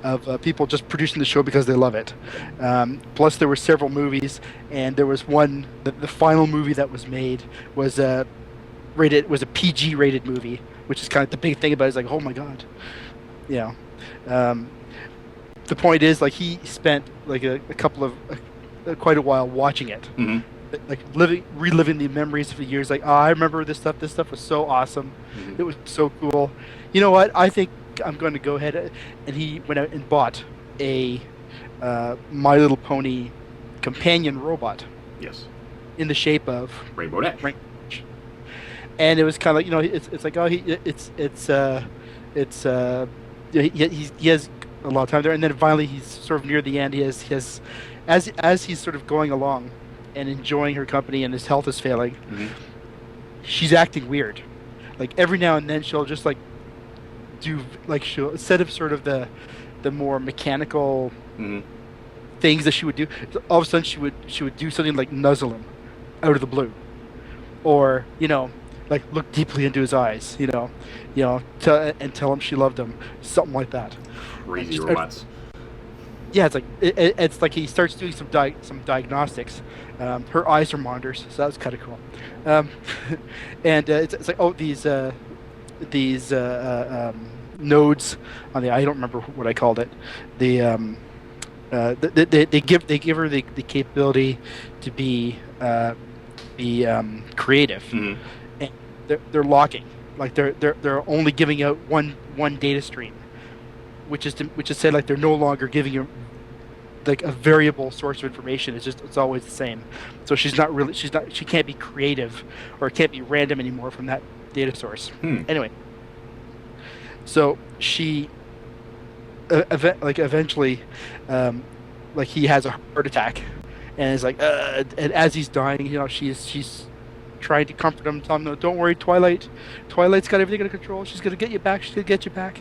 of people just producing the show because they love it. Plus there were several movies, and there was one. The final movie that was made was a PG rated movie, which is kind of the big thing about it. It's like, oh my god, the point is, like, he spent like a couple of quite a while watching it, like reliving the memories of the years. Like, oh, I remember this stuff. This stuff was so awesome. It was so cool. You know what? I think I'm going to go ahead. And he went out and bought a My Little Pony companion robot. Yes. In the shape of Rainbow Dash. And it was kind of like, it's like, oh, he has a lot of time there, and then finally he's sort of near the end. He has as he's sort of going along and enjoying her company, and his health is failing. She's acting weird. Like every now and then she'll just like do, like, she'll, instead of sort of the more mechanical things that she would do, all of a sudden she would do something like nuzzle him out of the blue, or like look deeply into his eyes, and tell him she loved him, something like that. Crazy robots. Yeah, it's like he starts doing some diagnostics. Her eyes are monitors, so that was kind of cool. And it's like, oh, these nodes on the, I don't remember what I called it. They give her the capability to be creative, and they're locking, like they're only giving out one data stream, which is said, like, they're no longer giving you like a variable source of information. It's always the same. So she can't be creative, or it can't be random anymore from that data source. Anyway, so she eventually like he has a heart attack, and is like and as he's dying, she's trying to comfort him, telling him, no, don't worry, Twilight's got everything under control. She's gonna get you back. She's gonna get you back.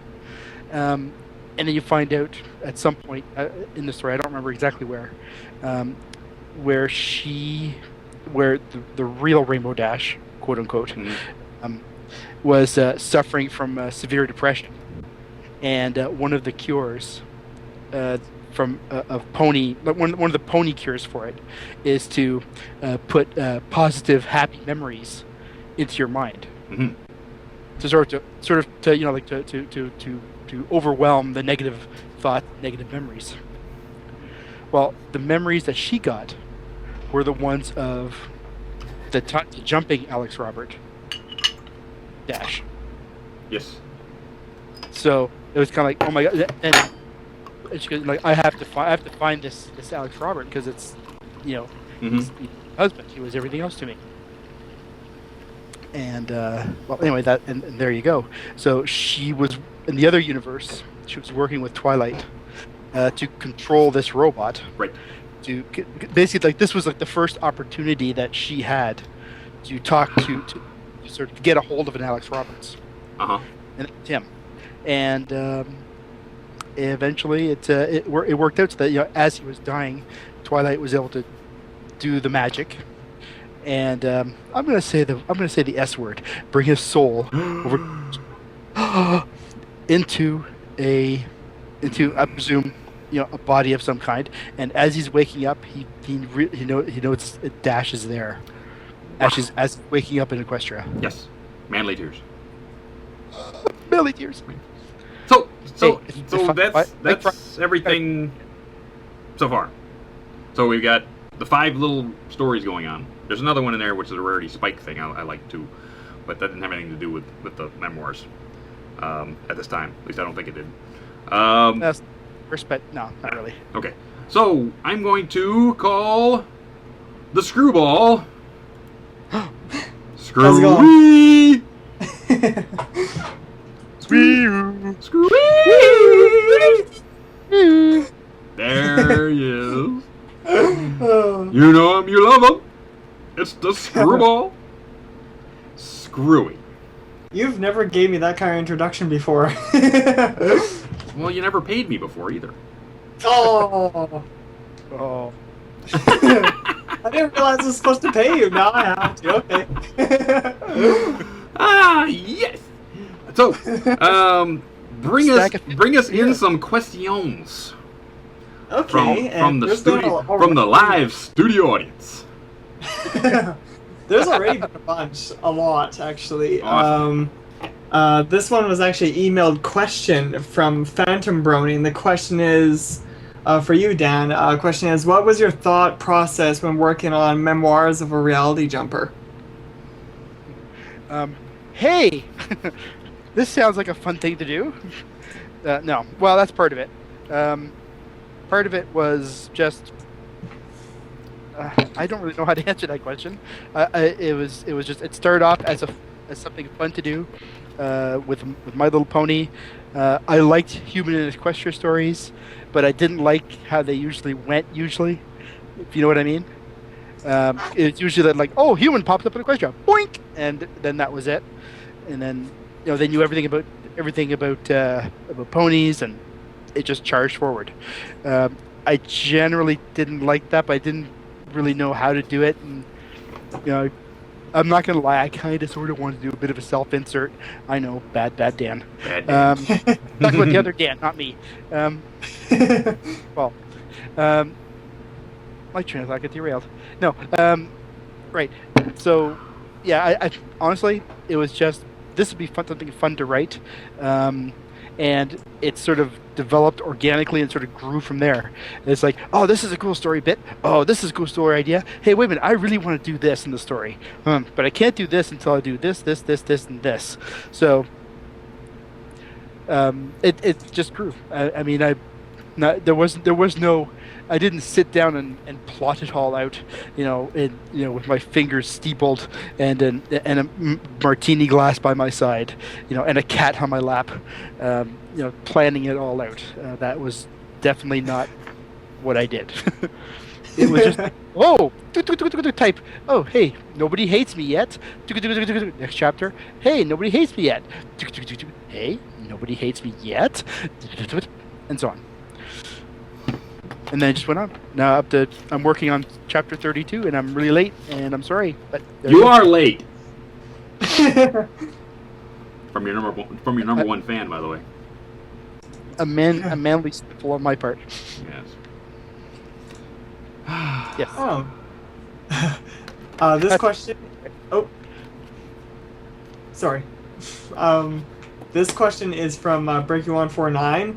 And then you find out at some point in the story, I don't remember exactly where the real Rainbow Dash, quote unquote, was suffering from severe depression, and one of the cures of pony, one of the pony cures for it, is to put positive, happy memories into your mind, to sort of to overwhelm the negative thought, negative memories. Well, the memories that she got were the ones of the jumping Alex Robert Dash. Yes. So it was kind of like, oh my god, she goes like, I have to find this Alex Robert because it's, you know, his husband. He was everything else to me. And well, anyway, and there you go. So she was in the other universe. She was working with Twilight to control this robot. Right. To basically, like, this was like the first opportunity that she had to talk to sort of get a hold of an Alex Roberts. And it's him. And eventually, it worked out so that, you know, as he was dying, Twilight was able to do the magic. And I'm gonna say the S word. Bring his soul over into I presume, you know, a body of some kind. And as he's waking up, he knows Dash is there. As waking up in Equestria. Yes, manly tears. Manly tears. So Hey, that's everything so far. So we've got the 5 little stories going on. There's another one in there which is a rarity spike thing I like too, but that didn't have anything to do with the memoirs at this time. At least I don't think it did. That's respect. No, not really. Okay, so I'm going to call the Screwball. Screwy. Screwy. There he is. You know him, you love him. It's the Screwball. Screwy. You've never gave me that kind of introduction before. Well, you never paid me before either. Oh. I didn't realize I was supposed to pay you. Now I have to. Okay. Yes. So, bring us in some questions. Okay. From the live studio audience. There's already been a lot actually. Awesome. This one was actually emailed question from Phantom Brony, and the question is for you, Dan. Question is, what was your thought process when working on Memoirs of a Reality Jumper? Hey, this sounds like a fun thing to do. No, well, that's part of it. Part of it was just I don't really know how to answer that question. It started off as something fun to do with My Little Pony. I liked human and equestria stories, but I didn't like how they usually went. If you know what I mean. It's usually that, like, oh, human popped up in equestria, boink, and then that was it. And then, you know, they knew everything about ponies, and it just charged forward. I generally didn't like that, but I didn't really know how to do it. And, you know, I'm not gonna lie, I kind of sort of wanted to do a bit of a self-insert. I know, bad Dan. Bad Dan. Talking about the other Dan, not me. Well, my train of thought got derailed. No, right. So, yeah, I honestly, it was just, this would be something fun to write, and it sort of developed organically and sort of grew from there. It's like, oh, this is a cool story bit. Oh, this is a cool story idea. Hey, wait a minute, I really want to do this in the story, but I can't do this until I do this, and this. So, it just grew. I mean, I didn't sit down and plot it all out, with my fingers steepled and a martini glass by my side, and a cat on my lap, planning it all out. That was definitely not what I did. It was just, oh, type. Oh, hey, nobody hates me yet. Next chapter. Hey, nobody hates me yet. Hey, nobody hates me yet. And so on. And then it just went on. Now I'm working on chapter 32, and I'm really late, and I'm sorry, but you are late. From your number one fan, by the way. A manly sniffle on my part. Yes. Yes. Oh. This question. Oh. Sorry. This question is from Breaky149.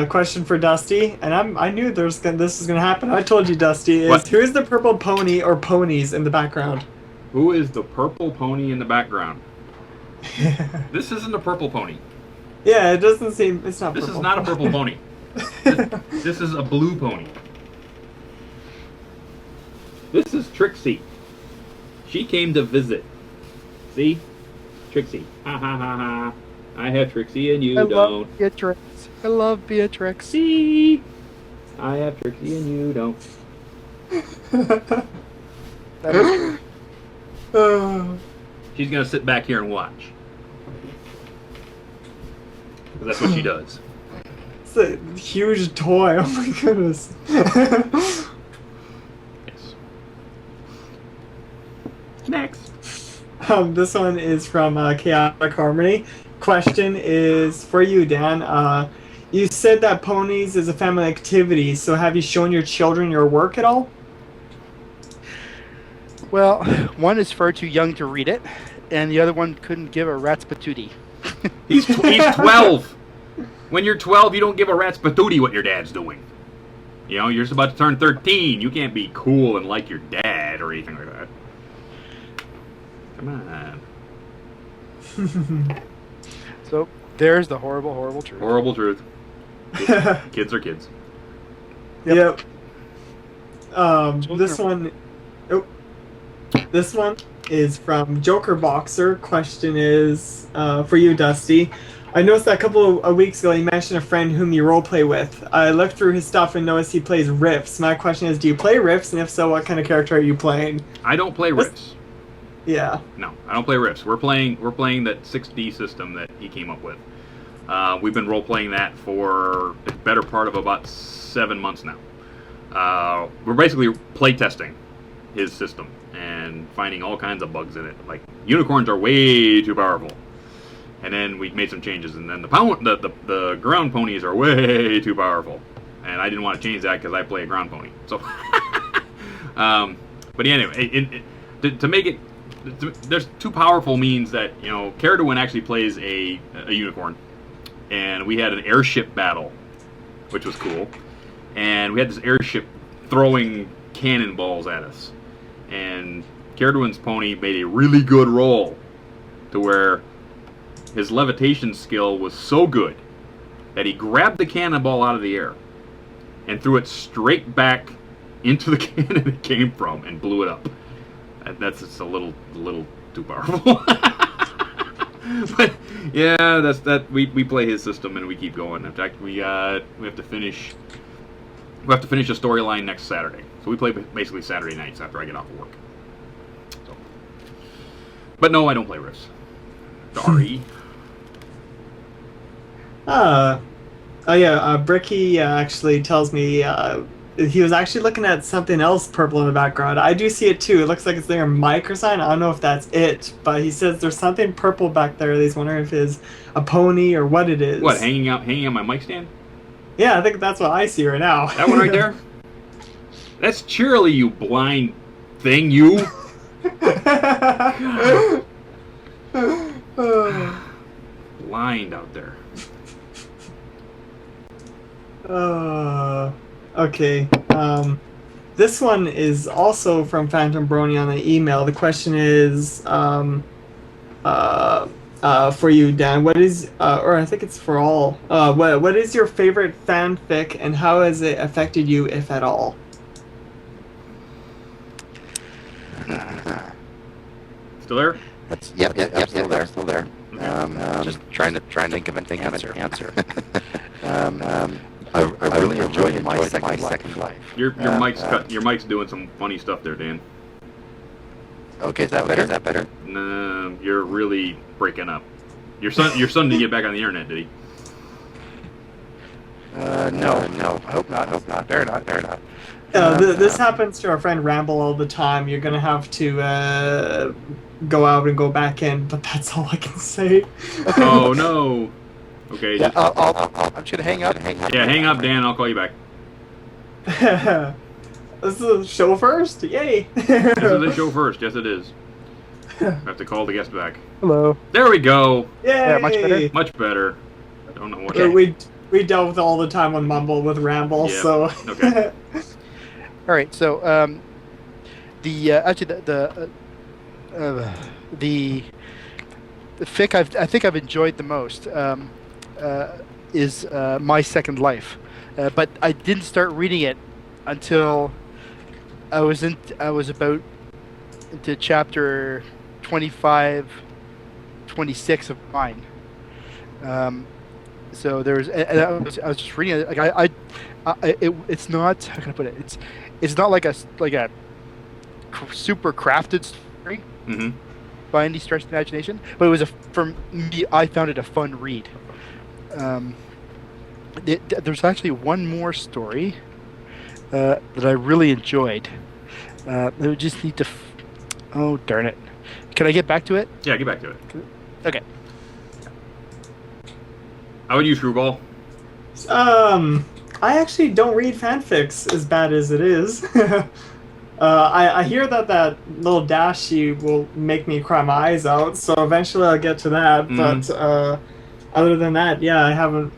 Question for Dusty, and I knew this was gonna happen. I told you, Dusty. Who is the purple pony or ponies in the background? Who is the purple pony in the background? This isn't a purple pony. Yeah, it doesn't seem. It's not. This purple. is not a purple pony. This is a blue pony. This is Trixie. She came to visit. See? Trixie. Ha ha ha ha. I have Trixie and you I don't. love Beatrix. I love Beatrix. See? I have Trixie and you don't. That is true. She's gonna sit back here and watch. 'Cause that's what she does. It's a huge toy. Oh my goodness. Yes. Next. This one is from Chaotic Harmony. Question is for you, Dan. You said that ponies is a family activity, so have you shown your children your work at all? Well, one is far too young to read it, and the other one couldn't give a rat's patootie. He's 12. When you're 12, you don't give a rat's patootie what your dad's doing. You know, you're just about to turn 13. You can't be cool and like your dad or anything like that. Come on. So there's the horrible, horrible truth. Horrible truth. Kids are kids. Yep. This one. Oh. This one is from Joker Boxer. Question is for you, Dusty. I noticed that a couple of weeks ago you mentioned a friend whom you roleplay with. I looked through his stuff and noticed he plays riffs. My question is, do you play riffs? And if so, what kind of character are you playing? I don't play riffs. Yeah. No, I don't play riffs. We're playing that 6D system that he came up with. We've been role playing that for the better part of about 7 months now. We're basically play testing his system and finding all kinds of bugs in it. Like unicorns are way too powerful, and then we made some changes. And then the ground ponies are way too powerful, and I didn't want to change that because I play a ground pony. So, but anyway, to make it. There's too powerful means that, you know, Caradwin actually plays a unicorn, and we had an airship battle, which was cool, and we had this airship throwing cannonballs at us, and Caradwin's pony made a really good roll to where his levitation skill was so good that he grabbed the cannonball out of the air and threw it straight back into the cannon it came from and blew it up. That's just a little too powerful. But yeah, that's that. We play his system and we keep going. In fact, we have to finish a storyline next Saturday. So we play basically Saturday nights after I get off of work. So, but no, I don't play riffs. Sorry. Bricky actually tells me he was actually looking at something else purple in the background. I do see it too. It looks like it's their mic or something. I don't know if that's it, but he says there's something purple back there. He's wondering if it's a pony or what it is. What, hanging on my mic stand? Yeah, I think that's what I see right now. That one right there? That's Cheerily, you blind thing, you. Blind out there. Okay. This one is also from Phantom Brony on the email. The question is for you, Dan. What is, or I think it's for all. What is your favorite fanfic, and how has it affected you, if at all? Still there? Yep, still there. Just trying to think of an answer. I really enjoyed my second life. Your mic's cut. Your mic's doing some funny stuff there, Dan. Okay, is that better? No, you're really breaking up. Your son didn't get back on the internet, did he? No. I hope not. Better not. This happens to our friend Ramble all the time. You're gonna have to go out and go back in, but that's all I can say. Oh no. Okay. Yeah, I'm just gonna hang up. Yeah, hang up, Dan. I'll call you back. This is a show first? Yay! This is the show first. Yes, it is. I have to call the guest back. Hello. There we go. Yay! Yeah, much better? Much better. I don't know what. We dealt with all the time on Mumble with Ramble, yeah. so. Okay. All right. So the fic I think I've enjoyed the most is My Second Life. but I didn't start reading it until I was about into chapter 25, 26 of mine. So there's, and I was just reading it. Like it's not, how can I put it? It's not like a super crafted story by any stretch of the imagination, but it was for me. I found it a fun read. There's actually one more story that I really enjoyed. We just need to. Oh darn it! Can I get back to it? Yeah, get back to it. Okay. How about you, Screwball? I actually don't read fanfics as bad as it is. I hear that little dashi will make me cry my eyes out, so eventually I'll get to that. But other than that, yeah,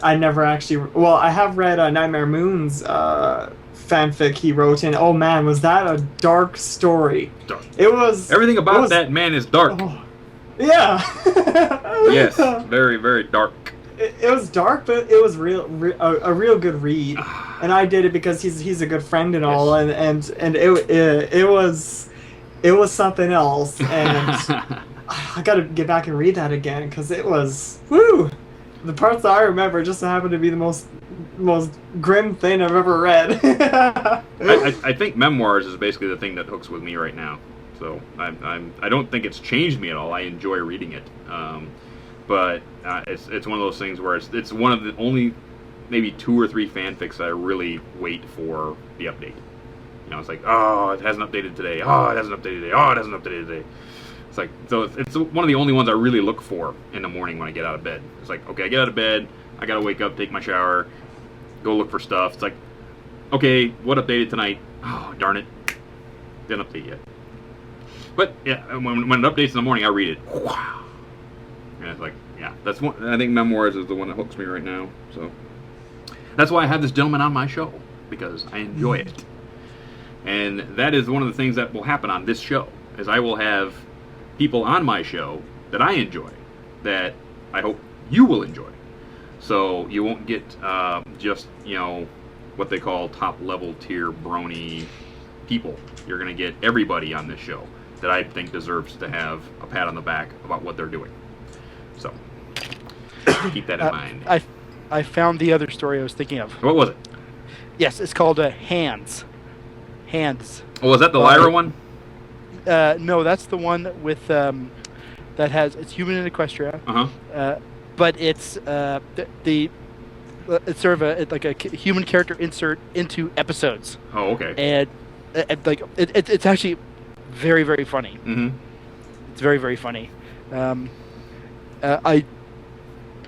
I never actually. Well, I have read Nightmare Moon's fanfic he wrote, and oh man, was that a dark story? Dark. It was. Everything about that man is dark. Oh, yeah. Yes, very, very dark. It was dark, but it was a real good read, and I did it because he's a good friend and all, and it was something else, and I gotta get back and read that again because it was woo. The parts that I remember just happen to be the most grim thing I've ever read. I think memoirs is basically the thing that hooks with me right now. So I don't think it's changed me at all. I enjoy reading it. But it's one of those things where it's one of the only maybe 2 or 3 fanfics that I really wait for the update. You know, it's like, oh, it hasn't updated today. Oh, it hasn't updated today. Oh, it hasn't updated today. It's like, so it's one of the only ones I really look for in the morning when I get out of bed. It's like, okay, I get out of bed, I gotta wake up, take my shower, go look for stuff. It's like, okay, what updated tonight? Oh, darn it, didn't update yet. But yeah, when it updates in the morning, I read it. Wow. And it's like, yeah, that's one. I think memoirs is the one that hooks me right now. So that's why I have this gentleman on my show, because I enjoy it. And that is one of the things that will happen on this show, is I will have people on my show that I enjoy, that I hope you will enjoy. So you won't get just, what they call top level tier brony people. You're going to get everybody on this show that I think deserves to have a pat on the back about what they're doing. So keep that in mind. I found the other story I was thinking of. What was it? Yes, it's called Hands. Hands. Oh, was that the Lyra one? No, that's the one with it's human in Equestria. But it's it's sort of like a human character insert into episodes. Oh, okay. And it's actually very, very funny. It's very, very funny.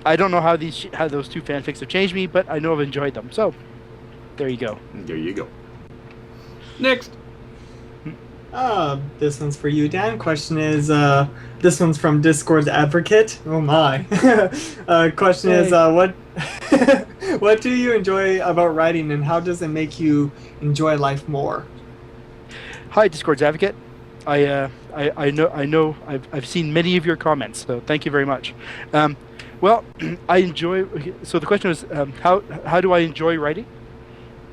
I don't know how those 2 fanfics have changed me, but I know I've enjoyed them. So there you go. There you go. Next. This one's for you, Dan. Question is, this one's from Discord's Advocate. Oh my. Question is, what do you enjoy about writing, and how does it make you enjoy life more? Hi, Discord's Advocate. I know I've seen many of your comments, so thank you very much. Well, I enjoy. So the question was, how do I enjoy writing?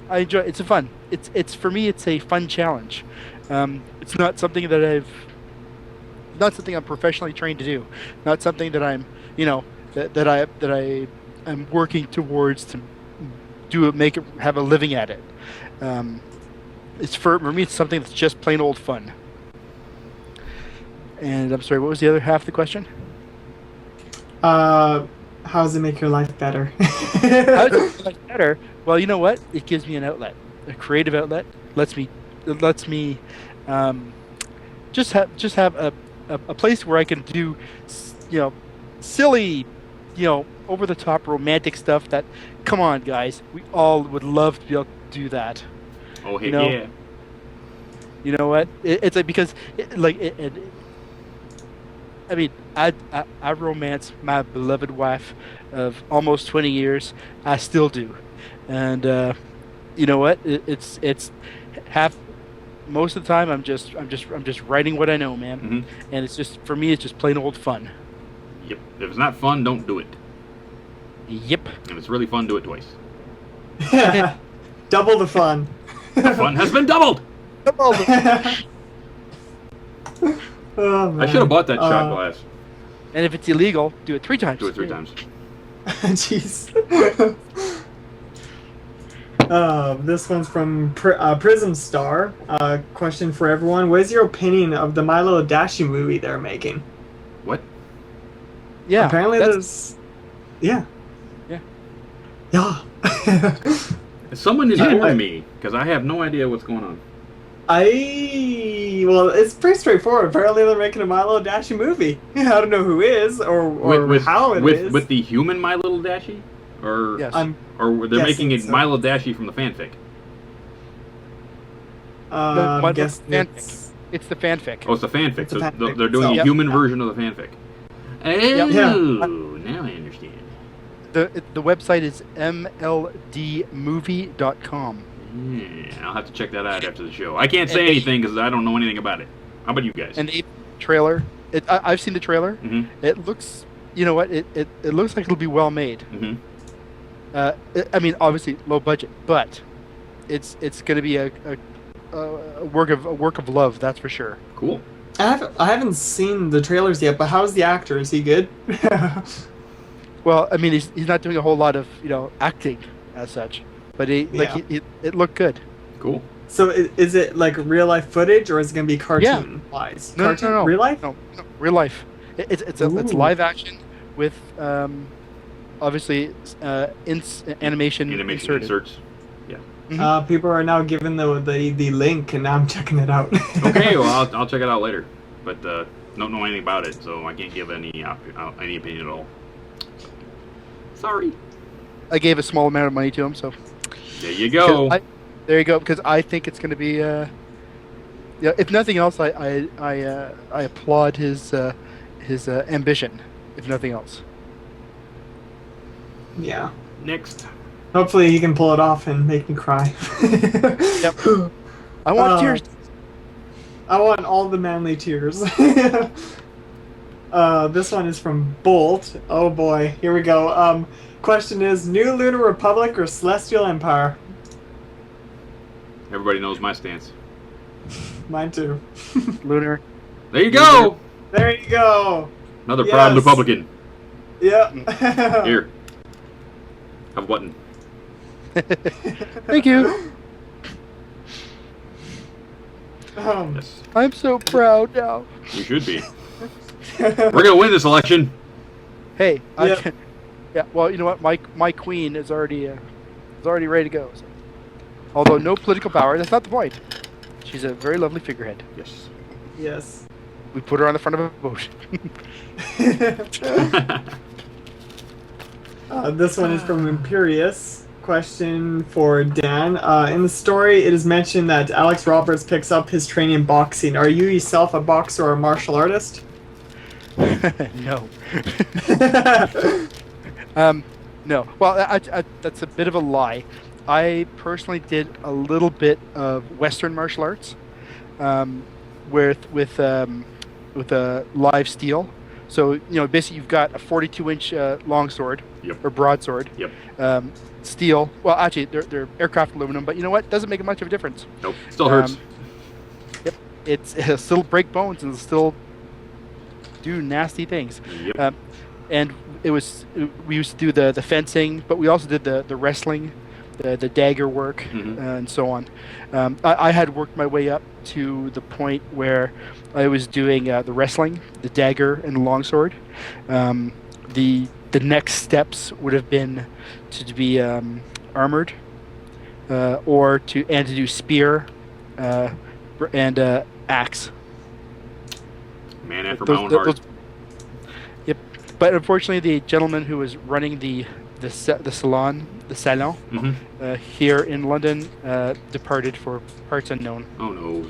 I enjoy. It's fun. It's for me. It's a fun challenge. It's not something that not something I'm professionally trained to do. Not something that I'm, that I am working towards to have a living at it. It's for me. It's something that's just plain old fun. And I'm sorry, what was the other half of the question? How does it make your life better? How does it make my life better? Well, you know what? It gives me an outlet, a creative outlet. It lets me just have a place where I can do, silly, over the top romantic stuff. That, come on, guys, we all would love to be able to do that. Oh, hey, yeah. You know what? It's like, because I mean, I romance my beloved wife of almost 20 years. I still do, and you know what? It's half. Most of the time, I'm just writing what I know, man, and it's just, for me, it's just plain old fun. Yep. If it's not fun, don't do it. Yep. If it's really fun, do it twice. Double the fun. The fun has been doubled. Oh, man. I should have bought that shot glass. And if it's illegal, do it 3 times. Do it 3 times. Jeez. This one's from Prism Star. Question for everyone: what is your opinion of the My Little Dashi movie they're making? What? Yeah. Apparently there's... Yeah. Someone informed me, because I have no idea what's going on. Well, it's pretty straightforward. Apparently they're making a My Little Dashi movie. I don't know who is or how it is. With the human My Little Dashi? Or, Yes. or they're making it so. My Little Dashi from the fanfic? I guess It's the fanfic. Oh, it's the fanfic. It's a So fanfic. they're doing a Yep. human version of the fanfic. Oh, Yeah. now I understand. The website is mldmovie.com. Yeah, I'll have to check that out after the show. I can't say anything because I don't know anything about it. How about you guys? And the trailer, I've seen the trailer. Mm-hmm. It looks, you know what? It looks like it'll be well made. Mm-hmm. I mean, obviously low budget, but it's going to be a work of love. That's for sure. Cool. I haven't seen the trailers yet, but how's the actor? Is he good? Well, I mean, he's not doing a whole lot of acting as such, but it looked good. Cool. So is it like real life footage, or is it gonna be cartoon wise? No, Cartoon? no, Real life? No, real life. It's live action with obviously animation inserted. inserts. Yeah. Mm-hmm. People are now given the link, and now I'm checking it out. Okay, well I'll check it out later, but don't know anything about it, so I can't give any opinion at all. Sorry. I gave a small amount of money to him, so There you go. there you go. Because I think it's going to be, if nothing else, I applaud his ambition. If nothing else. Yeah. Next. Hopefully he can pull it off and make me cry. Yep. I want tears. I want all the manly tears. This one is from Bolt. Oh boy, here we go. Question is, New Lunar Republic or Celestial Empire? Everybody knows my stance. Mine too. Lunar. There you go. There you go. Another proud Yes. Republican. Yep. Here. Have a button. Thank you. Yes. I'm so proud now. You should be. We're gonna win this election. Hey. Yep. Yeah. Well, you know what? My queen is already ready to go. So. Although no political power, that's not the point. She's a very lovely figurehead. Yes. Yes. We put her on the front of a boat. This one is from Imperious. Question for Dan. In the story, it is mentioned that Alex Roberts picks up his training in boxing. Are you yourself a boxer or a martial artist? No. No. Well, that's a bit of a lie. I personally did a little bit of Western martial arts, with live steel. So basically, you've got a 42-inch long sword or broadsword. Yep. Steel. Well, actually, they're aircraft aluminum, but you know what? Doesn't make much of a difference. Nope. Still hurts. Yep. It'll still break bones and it'll still do nasty things. Yep. And we used to do the fencing, but we also did the wrestling, the dagger work, and so on. I had worked my way up to the point where I was doing the wrestling, the dagger, and the longsword. The next steps would have been to be armored, or to do spear, and axe. Man after my own heart. Yep. But unfortunately, the gentleman who was running the salon here in London departed for parts unknown. Oh no.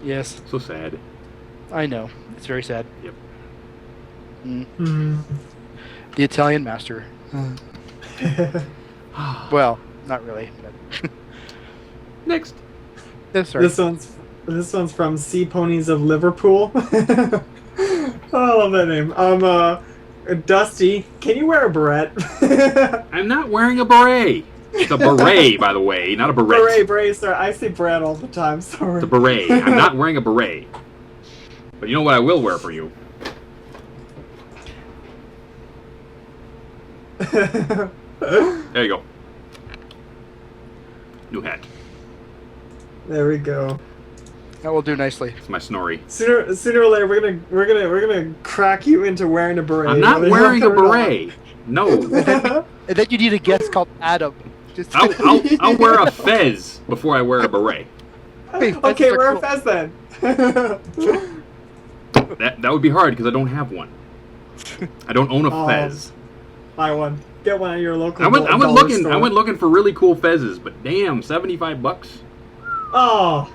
Yes. So sad. I know. It's very sad. Yep. The Italian master. Well, not really. But Next. Yes, sorry. This one's from Sea Ponies of Liverpool. Oh, I love that name. Dusty, can you wear a beret? I'm not wearing a beret. It's a beret, by the way, not a beret. Beret, sir. I say beret all the time, sorry. It's a beret. I'm not wearing a beret. But you know what I will wear for you? There you go. New hat. There we go. That will do nicely. It's my Snorri. Sooner or later, we're gonna crack you into wearing a beret. I'm not wearing a beret. No. And then you need a guest called Adam. Just I'll wear a fez before I wear a beret. Okay, wear a fez then. That would be hard because I don't have one. I don't own a fez. Buy one. Get one at your local. I went store. looking for really cool fezzes, but damn, $75. Oh.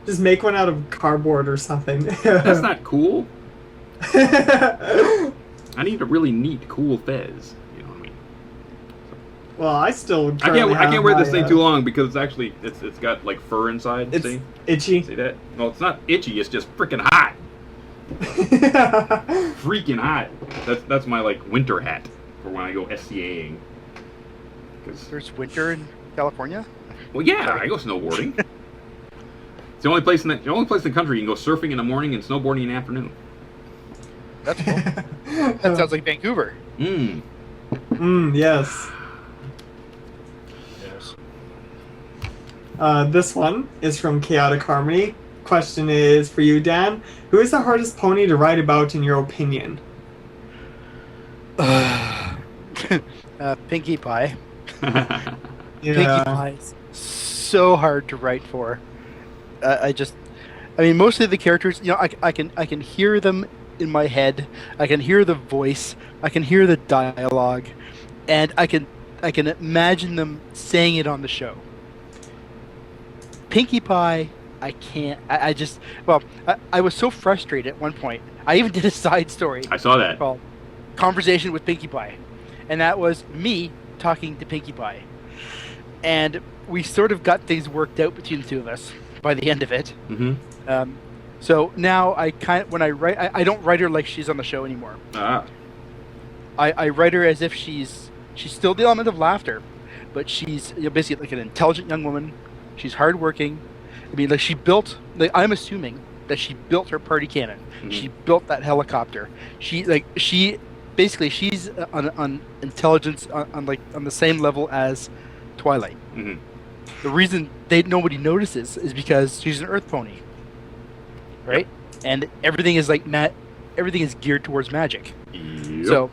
Just make one out of cardboard or something. That's not cool. I need a really neat, cool fez. You know what I mean? Well, I still. I can't wear this thing too long because it's actually it's got like fur inside. It's see? itchy. See that? No, it's not itchy. It's just freaking hot. Freaking hot. That's my like winter hat for when I go SCAing. There's winter in California. Well, yeah, I go snowboarding. It's the only place in the country you can go surfing in the morning and snowboarding in the afternoon. That's cool. That sounds like Vancouver. Yes. This one is from Chaotic Harmony. Question is for you, Dan. Who is the hardest pony to write about in your opinion? Pinkie Pie. Yeah. Pinkie Pie is so hard to write for. I mean, mostly the characters, you know, I can hear them in my head. I can hear the voice. I can hear the dialogue, and I can imagine them saying it on the show. Pinkie Pie, I can't. I was so frustrated at one point. I even did a side story. I saw that. Called Conversation with Pinkie Pie, and that was me talking to Pinkie Pie, and we sort of got things worked out between the two of us by the end of it. Mm-hmm. So now when I write, I don't write her like she's on the show anymore. I write her as if she's still the element of laughter, but she's basically like an intelligent young woman. She's hardworking. I mean, like I'm assuming that she built her party cannon. Mm-hmm. She built that helicopter. She's on intelligence on the same level as Twilight. Mm-hmm. The reason nobody notices is because she's an Earth pony, right? And everything is everything is geared towards magic. Yep. So,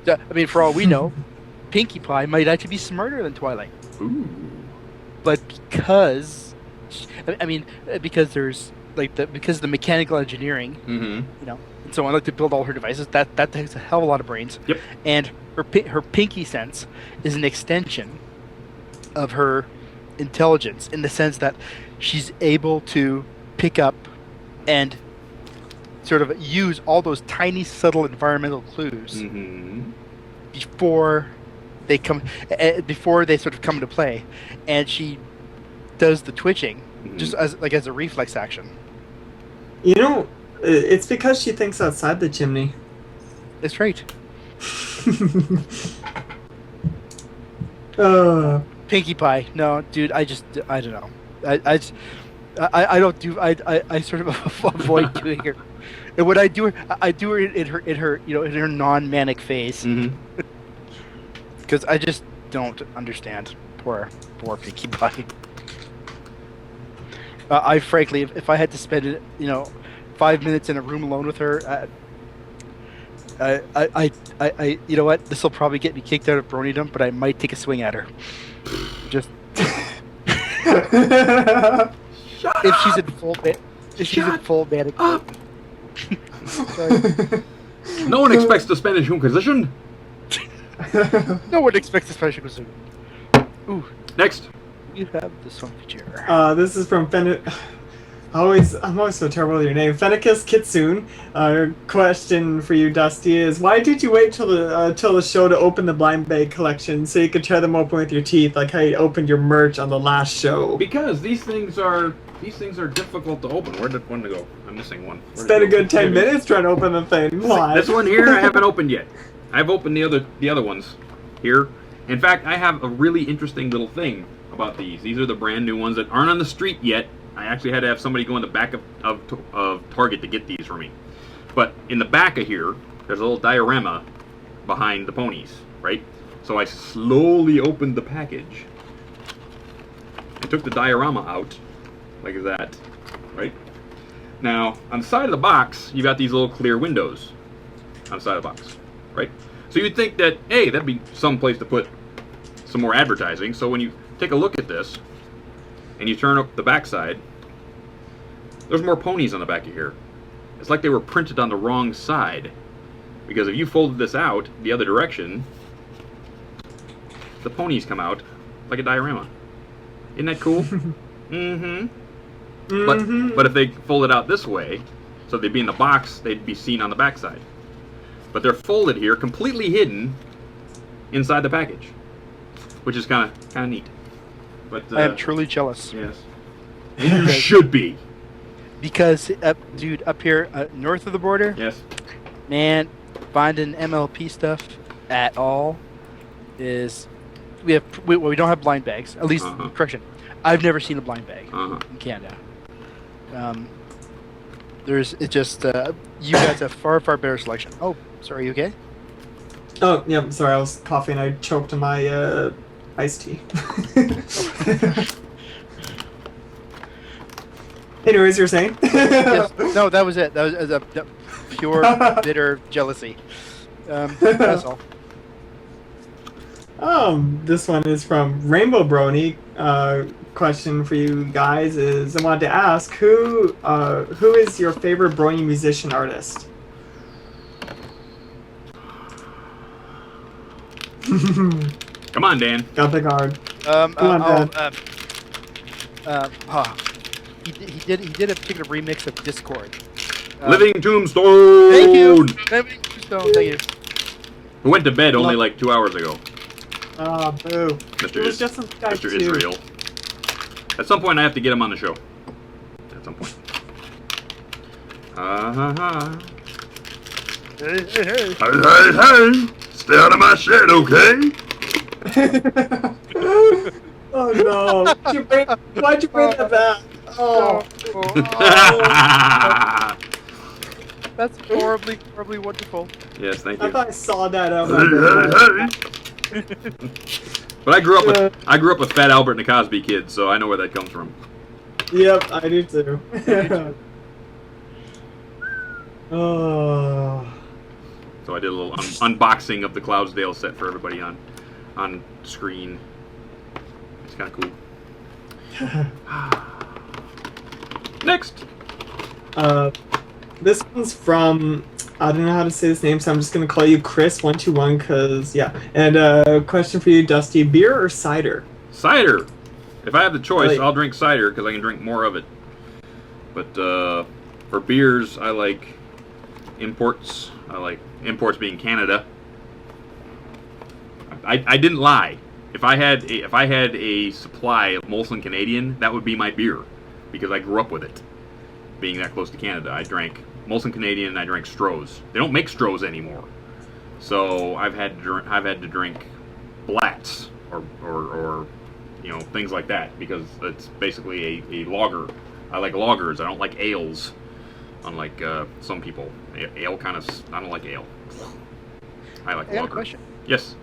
I mean, for all we know, Pinkie Pie might actually be smarter than Twilight. Ooh. But because there's because of the mechanical engineering, mm-hmm. you know, and so on, like to build all her devices, that takes a hell of a lot of brains. Yep. And her pinky sense is an extension of her intelligence in the sense that she's able to pick up and sort of use all those tiny subtle environmental clues mm-hmm. before they sort of come into play, and she does the twitching mm-hmm. just as a reflex action. You know, it's because she thinks outside the chimney. That's right. Pinkie Pie. No, dude. I don't know. I sort of avoid doing her. And when I do her, I do her in her in her non-manic phase. Because I just don't understand poor Pinkie Pie. I frankly, if I had to spend 5 minutes in a room alone with her, I you know what? This will probably get me kicked out of Bronydom, but I might take a swing at her. Just if she's in full manic. No one expects the Spanish Inquisition. No one expects the Spanish Inquisition. Ooh. Next. You have this one feature. This is from I'm always so terrible with your name. Fennicus Kitsune. Question for you, Dusty, is why did you wait till the show to open the blind bag collection so you could try them open with your teeth, like how you opened your merch on the last show? Because these things are difficult to open. Where did one go? I'm missing one. Spend a good 10 minutes trying to open the thing. Why? This one here I haven't opened yet. I've opened the other ones here, In fact, I have a really interesting little thing about these. These are the brand new ones that aren't on the street yet. I actually had to have somebody go in the back of Target to get these for me. But in the back of here, there's a little diorama behind the ponies, right? So I slowly opened the package. I took the diorama out, like that, right? Now, on the side of the box, you got these little clear windows on the side of the box, right? So you'd think that, hey, that'd be some place to put some more advertising. So when you take a look at this, and you turn up the back side, there's more ponies on the back of here. It's like they were printed on the wrong side. Because if you folded this out the other direction, the ponies come out like a diorama. Isn't that cool? But if they fold it out this way, so they'd be in the box, they'd be seen on the back side. But they're folded here, completely hidden inside the package, which is kind of neat. But I am truly jealous. Yes, you should be. Because, dude, up here north of the border, yes, man, finding MLP stuff at all is we don't have blind bags. At least, correction, I've never seen a blind bag in Canada. You guys have far better selection. Oh, sorry, you okay? Oh, yeah, sorry, I was coughing. I choked on my iced tea. Anyways, you're saying? Yes. No, that was it. That was a pure, bitter jealousy. That's all. This one is from Rainbow Brony. Question for you guys is, I wanted to ask, who is your favorite Brony musician artist? Come on, Dan. Got the card. He did a particular remix of Discord. Living Tombstone. Thank you. Living Tombstone. Thank you. Who went to bed only like 2 hours ago. Boo. Mr. Israel. At some point, I have to get him on the show. At some point. Hey. Stay out of my shed, okay? Oh no! Why'd you bring that back? Oh. That's horribly wonderful. Yes, thank you. I thought I saw that out. But I grew up with Fat Albert and the Cosby Kids, so I know where that comes from. Yep, I do too. Oh. So I did a little unboxing of the Cloudsdale set for everybody on screen. It's kind of cool. Next. This one's from, I don't know how to say this name, so I'm just gonna call you Chris121, cause yeah. And question for you, Dusty: beer or cider? Cider. If I have the choice, Really? I'll drink cider because I can drink more of it. But for beers, I like imports. I like imports being Canada. I didn't lie. If I had a supply of Molson Canadian, that would be my beer, because I grew up with it. Being that close to Canada, I drank Molson Canadian and I drank Stroh's. They don't make Stroh's anymore, so I've had to drink Blatz or things like that, because it's basically a lager. I like lagers. I don't like ales, unlike some people. Ale kind of. I don't like ale. I like lager. I have a question. Yes.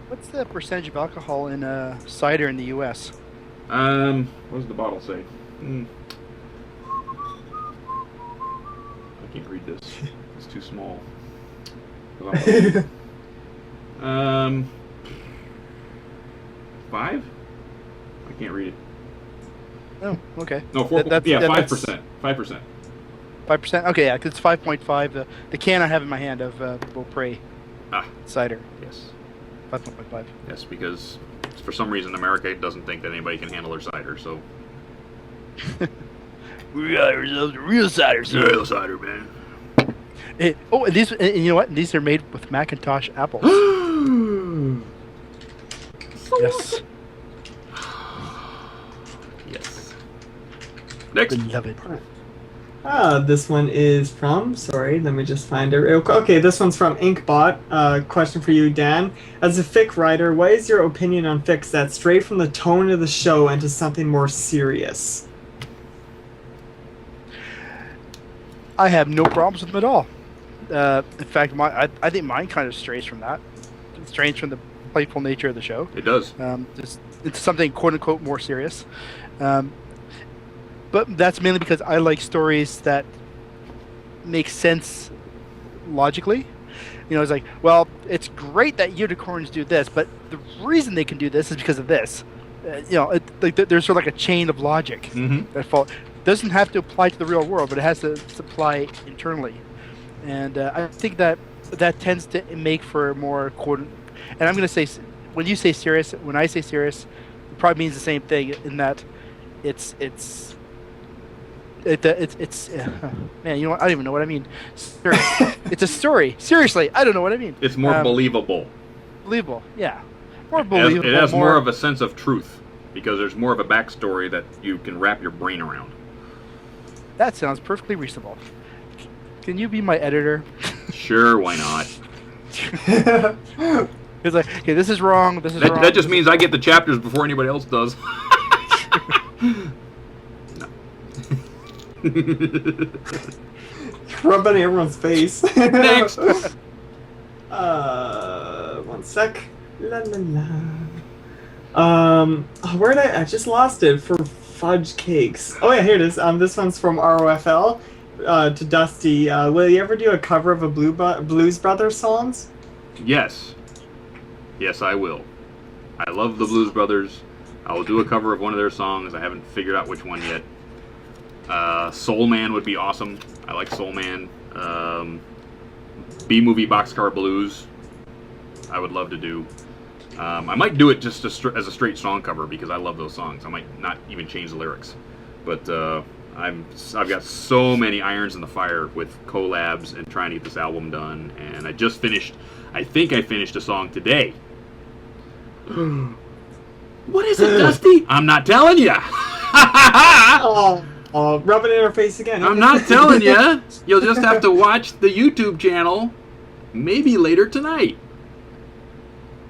What's the percentage of alcohol in cider in the U.S.? What does the bottle say? I can't read this. It's too small. 5? I can't read it. Oh, okay. No, 5%. 5%. 5%? Okay, yeah, 'cause it's 5.5. The can I have in my hand of Beaupré cider. Yes. 5.5. Yes, because for some reason America doesn't think that anybody can handle their cider, so. We got ourselves a real cider, sir. Real cider, man. And you know what? These are made with Macintosh apples. Yes. Yes. Next. Beloved. This one is from, sorry, let me just find it. Okay, this one's from Inkbot. Question for you, Dan. As a fic writer, what is your opinion on fics that stray from the tone of the show into something more serious? I have no problems with them at all. In fact, I think mine kind of strays from that. It strays from the playful nature of the show. It does. It's something quote unquote more serious. But that's mainly because I like stories that make sense logically. You know, it's like, well, it's great that unicorns do this, but the reason they can do this is because of this. You know, there's sort of like a chain of logic that doesn't have to apply to the real world, but it has to apply internally. And I think that tends to make for more quote. And I'm going to say, when you say serious, when I say serious, it probably means the same thing in that it's man, you know what? I don't even know what I mean. Serious. It's a story. Seriously, I don't know what I mean. It's more believable. Believable, yeah. More believable. It has more of a sense of truth because there's more of a backstory that you can wrap your brain around. That sounds perfectly reasonable. Can you be my editor? Sure, why not? It's like, okay, this is wrong. This is wrong. That just means I get the chapters before anybody else does. Rubbing everyone's face. Next. One sec. La la la. Where did I just lost it for fudge cakes. Oh yeah, here it is. This one's from ROFL to Dusty. Will you ever do a cover of a Blues Brothers songs? Yes. Yes, I will. I love the Blues Brothers. I will do a cover of one of their songs. I haven't figured out which one yet. Soul Man would be awesome. I like Soul Man. B-movie Boxcar Blues I would love to do. I might do it just as a straight song cover because I love those songs. I might not even change the lyrics. But I've got so many irons in the fire with collabs and trying to get this album done. And I just finished, I think I finished a song today. What is it, Dusty? I'm not telling you. Rub it in her face again. I'm not telling you. You'll just have to watch the YouTube channel maybe later tonight.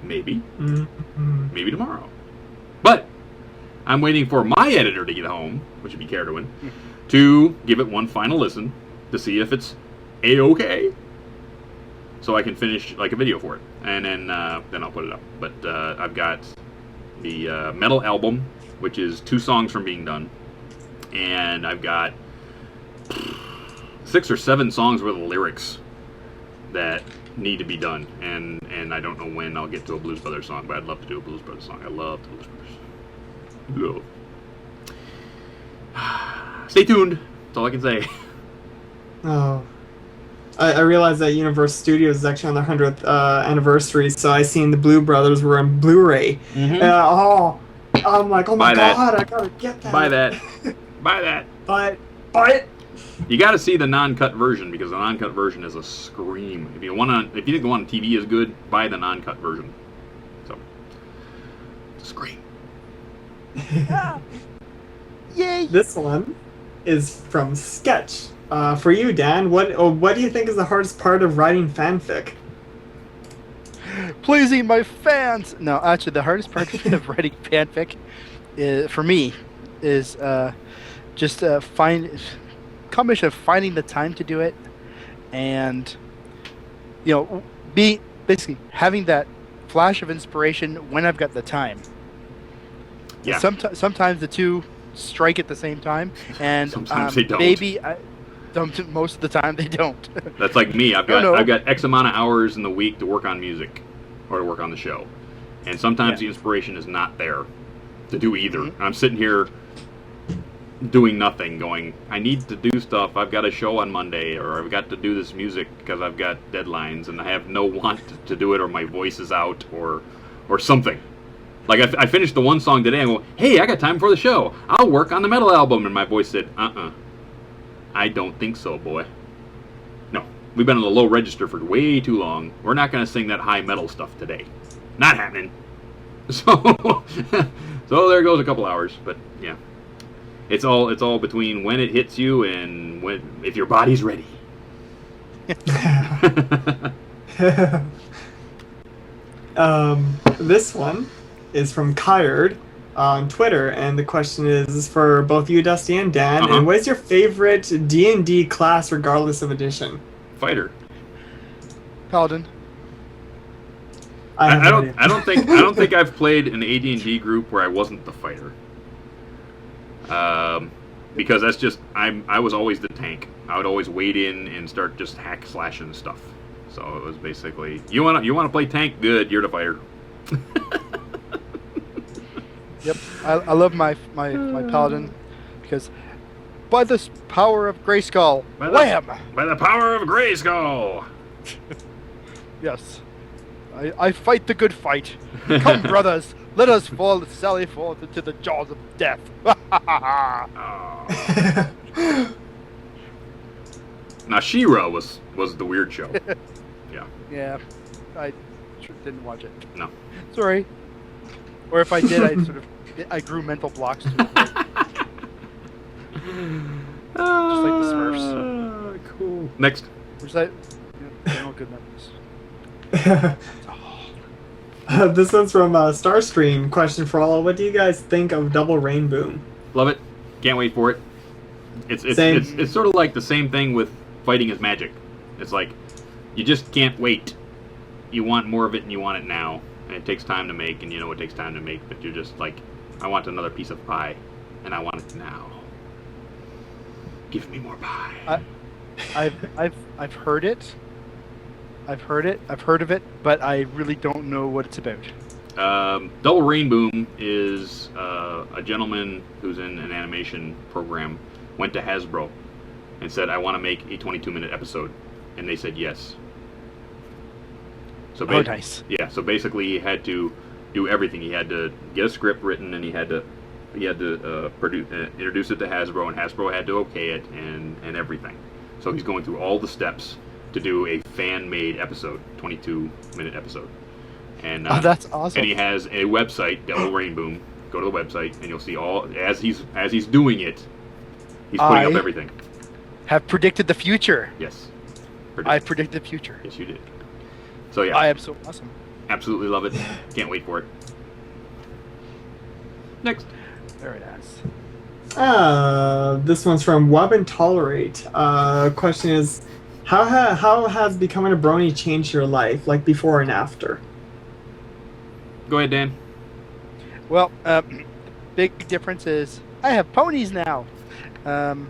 Maybe. Maybe tomorrow. But I'm waiting for my editor to get home, which would be Cardoin, to give it one final listen to see if it's A-okay. So I can finish like a video for it. And then I'll put it up. But I've got the metal album, which is 2 songs from being done. And I've got 6 or 7 songs worth of lyrics that need to be done. And I don't know when I'll get to a Blues Brothers song, but I'd love to do a Blues Brothers song. I love the Blues Brothers. Love. Stay tuned. That's all I can say. Oh. I realized that Universal Studios is actually on their 100th anniversary, so I seen the Blue Brothers were on Blu-ray. I'm like, oh my god, I gotta get that. Buy that. Buy that. Buy it. You got to see the non-cut version because the non-cut version is a scream. If you think the one on TV is good, buy the non-cut version. So, scream. Yay! This one is from Sketch. For you, Dan, what do you think is the hardest part of writing fanfic? Pleasing my fans. No, actually, the hardest part of writing fanfic, for me, is just combination of finding the time to do it, and basically having that flash of inspiration when I've got the time. Yeah. Sometimes the two strike at the same time, and sometimes they don't. Most of the time they don't. That's like me. I've got X amount of hours in the week to work on music or to work on the show, and sometimes the inspiration is not there to do either. And I'm sitting here doing nothing, going, I need to do stuff. I've got a show on Monday, or I've got to do this music because I've got deadlines, and I have no want to do it, or my voice is out, or something. Like I finished the one song today, and I go, hey, I got time for the show. I'll work on the metal album, and my voice said, I don't think so, boy. No, we've been on the low register for way too long. We're not going to sing that high metal stuff today. Not happening. So there goes a couple hours, but yeah. It's all between when it hits you and if your body's ready. This one is from Kyard on Twitter, and the question is for both you, Dusty, and Dan. Uh-huh. And what is your favorite D&D class, regardless of edition? Fighter. Paladin. I don't think I've played an AD&D group where I wasn't the fighter. Because that's just I was always the tank. I would always wade in and start just hack slashing stuff. So it was basically you want to play tank, good, you're the fighter. Yep, I love my paladin because by the power of Grayskull, wham! By the power of Grayskull. Yes, I fight the good fight. Come, brothers, let us sally forth into the jaws of death. Now She-Ra was the weird show. Yeah. Yeah, I didn't watch it. No. Sorry. Or if I did, I grew mental blocks to it. Just like the Smurfs. Cool. Next. Which I, no good memories. This one's from Starstream. Question for all: what do you guys think of Double Rainbow? Love it. Can't wait for it. It's sort of like the same thing with fighting is magic. It's like you just can't wait. You want more of it and you want it now. And it takes time to make, and you know it takes time to make, but you're just like, I want another piece of pie, and I want it now. Give me more pie. I've heard it. I've heard of it, but I really don't know what it's about. Double Rainbow is a gentleman who's in an animation program went to Hasbro and said, I want to make a 22-minute episode, and they said yes. So nice. Yeah, so basically he had to do everything. He had to get a script written, and he had to introduce it to Hasbro, and Hasbro had to okay it and everything. So he's going through all the steps to do a fan-made episode, 22-minute episode. And that's awesome. And he has a website, Double Rainbow. Go to the website, and you'll see all as he's doing it. He's putting up everything. Have predicted the future. Yes. I predicted the future. Yes, you did. So yeah, I am so awesome. Absolutely love it. Can't wait for it. Next. Very nice. This one's from Wub and Tolerate. Question is, how has becoming a brony changed your life, like before and after? Go ahead, Dan. Well, big difference is I have ponies now. I've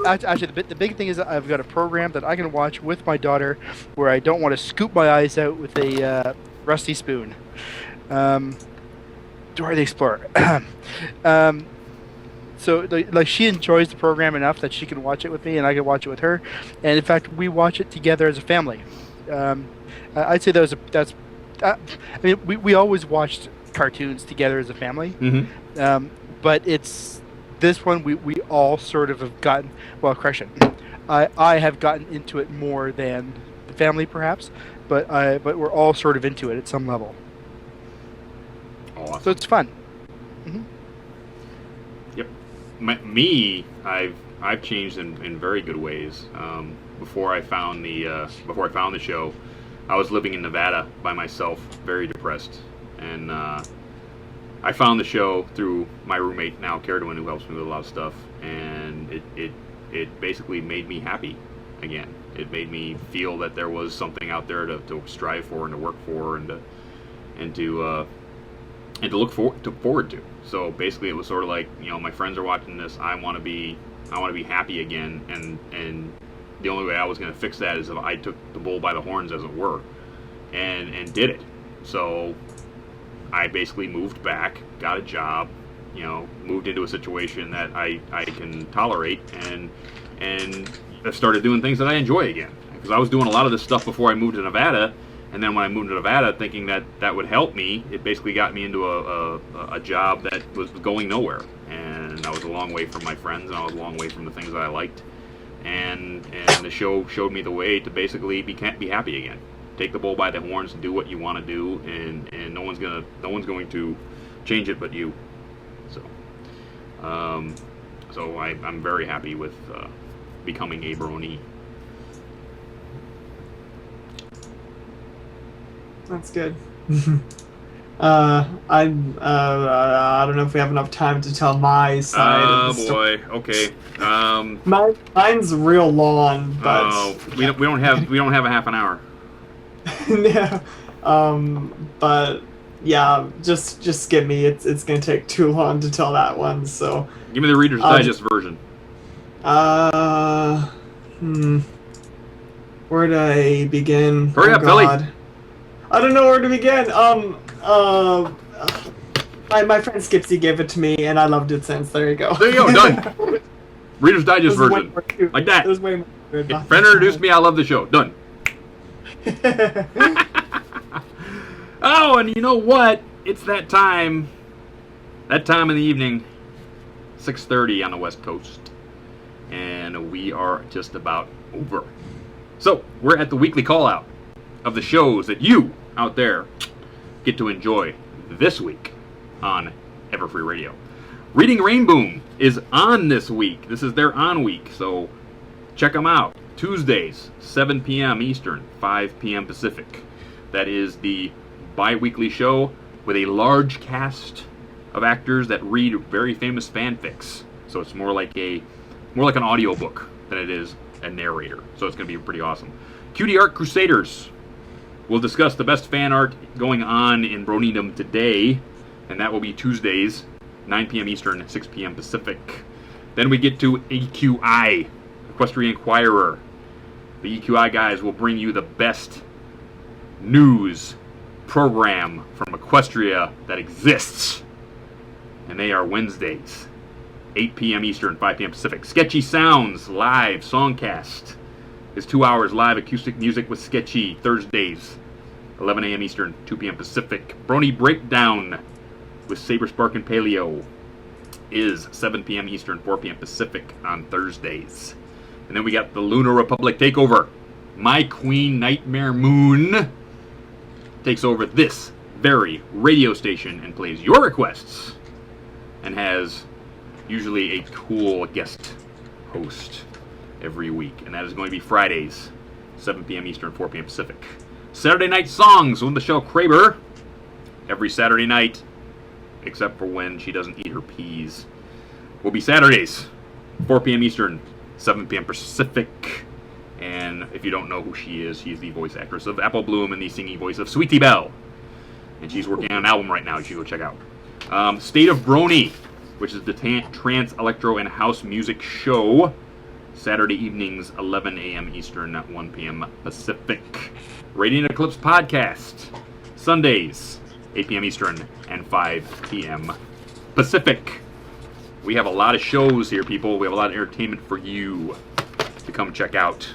actually the big thing is that I've got a program that I can watch with my daughter, where I don't want to scoop my eyes out with a rusty spoon. Dora the Explorer. So like she enjoys the program enough that she can watch it with me, and I can watch it with her. And in fact, we watch it together as a family. I'd say I mean, we always watched cartoons together as a family. Mm-hmm. But it's this one we all sort of have gotten. Well, correction. I have gotten into it more than the family, perhaps, but we're all sort of into it at some level. Awesome. So it's fun. Mm-hmm. Yep. I've changed in very good ways. Before I found the show, I was living in Nevada by myself, very depressed, and I found the show through my roommate now, Caradwin, who helps me with a lot of stuff, and it basically made me happy again. It made me feel that there was something out there to strive for and to work for and to look forward to. So basically, it was sort of like, my friends are watching this. I want to be happy again, and the only way I was going to fix that is if I took the bull by the horns, as it were, and did it. So I basically moved back, got a job, moved into a situation that I can tolerate, and started doing things that I enjoy again. Because I was doing a lot of this stuff before I moved to Nevada, and then when I moved to Nevada, thinking that would help me, it basically got me into a job that was going nowhere. And I was a long way from my friends, and I was a long way from the things that I liked. And the show showed me the way to basically be happy again. Take the bull by the horns and do what you want to do, and no one's going to change it but you. So, I'm very happy with becoming a brony. That's good. I don't know if we have enough time to tell my side of the story. Oh boy. Okay. Mine's real long, but we don't have a half an hour. Yeah. But yeah, just skip me. It's gonna take too long to tell that one. So give me the Reader's Digest version. Where do I begin? Hurry up, Billy. I don't know where to begin. My friend Skipsy gave it to me, and I loved it since. There you go. There you go. Done. Reader's Digest version. Like that. It was way more good. If friend introduced me, I love the show. Done. Oh, and you know what? It's that time. That time in the evening. 6:30 on the West Coast. And we are just about over. So, we're at the weekly call-out of the shows that you, out there, get to enjoy this week on Everfree Radio. Reading Rainboom is on this week. This is their on week, so check them out. Tuesdays, 7 p.m. Eastern, 5 p.m. Pacific. That is the bi-weekly show with a large cast of actors that read very famous fanfics. So it's more like an audiobook than it is a narrator. So it's going to be pretty awesome. Cutie Art Crusaders. We'll discuss the best fan art going on in Bronydom today, and that will be Tuesdays, 9 p.m. Eastern, 6 p.m. Pacific. Then we get to EQI, Equestrian Inquirer. The EQI guys will bring you the best news program from Equestria that exists, and they are Wednesdays, 8 p.m. Eastern, 5 p.m. Pacific. Sketchy Sounds Live Songcast is 2 hours live acoustic music with Sketchy. Thursdays, 11 a.m. Eastern, 2 p.m. Pacific. Brony Breakdown with Saber Spark and Paleo is 7 p.m. Eastern, 4 p.m. Pacific on Thursdays. And then we got the Lunar Republic Takeover. My Queen Nightmare Moon takes over this very radio station and plays your requests, and has usually a cool guest host every week, and that is going to be Fridays, 7 p.m. Eastern, 4 p.m. Pacific. Saturday Night Songs with Michelle Kraber every Saturday night, except for when she doesn't eat her peas. Will be Saturdays, 4 p.m. Eastern, 7 p.m. Pacific. And if you don't know who she is the voice actress of Apple Bloom and the singing voice of Sweetie Belle. And she's working on an album right now you should go check out. State of Brony, which is the trance, electro, and house music show. Saturday evenings, 11 a.m. Eastern, 1 p.m. Pacific. Radiant Eclipse Podcast. Sundays, 8 p.m. Eastern and 5 p.m. Pacific. We have a lot of shows here, people. We have a lot of entertainment for you to come check out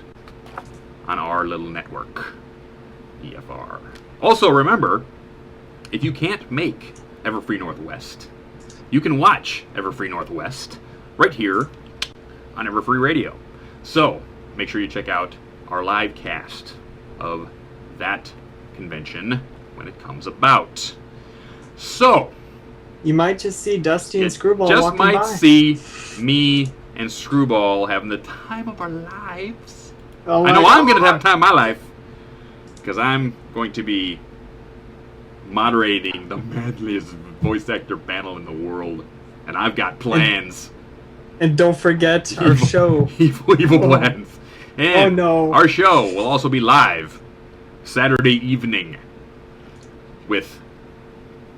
on our little network, EFR. Also, remember, if you can't make Everfree Northwest, you can watch Everfree Northwest right here on Everfree Radio. So, make sure you check out our live cast of that convention when it comes about. So, you might just see Dusty and Screwball just walking might by. see me and Screwball having the time of our lives. Oh I know my I'm going to God. have time of my life, because I'm going to be moderating the manliest voice actor panel in the world, and I've got plans. And don't forget our show. Evil plans. And no. Our show will also be live Saturday evening with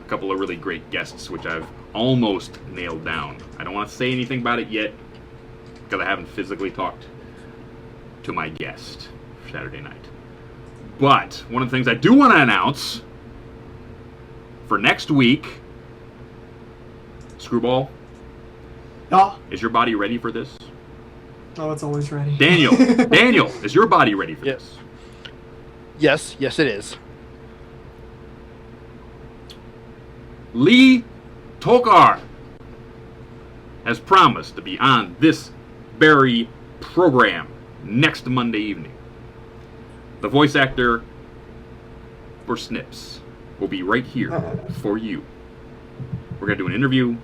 a couple of really great guests, which I've almost nailed down. I don't want to say anything about it yet, because I haven't physically talked to my guest for Saturday night. But one of the things I do want to announce for next week, Screwball, is your body ready for this? Oh, it's always ready. Daniel, is your body ready for this? Yes, it is. Lee Tokar has promised to be on this very program next Monday evening. The voice actor for Snips will be right here for you. We're going to do an interview.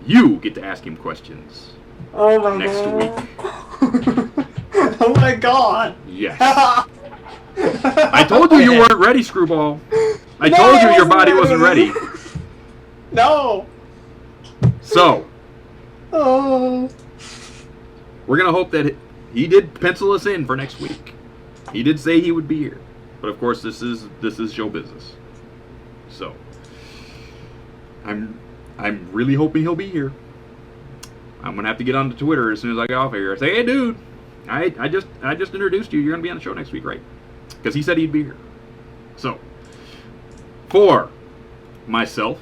You get to ask him questions Oh my next god. week. Oh my god. Yes. I told you you weren't ready, Screwball. I No, told I you your wasn't body wasn't ready. ready. No. So, Oh. we're going to hope that he did pencil us in for next week. He did say he would be here. But of course, this is show business. So, I'm really hoping he'll be here. I'm going to have to get onto Twitter as soon as I get off here and say, "Hey dude, I just introduced you. You're going to be on the show next week, right?" Because he said he'd be here. So, for myself,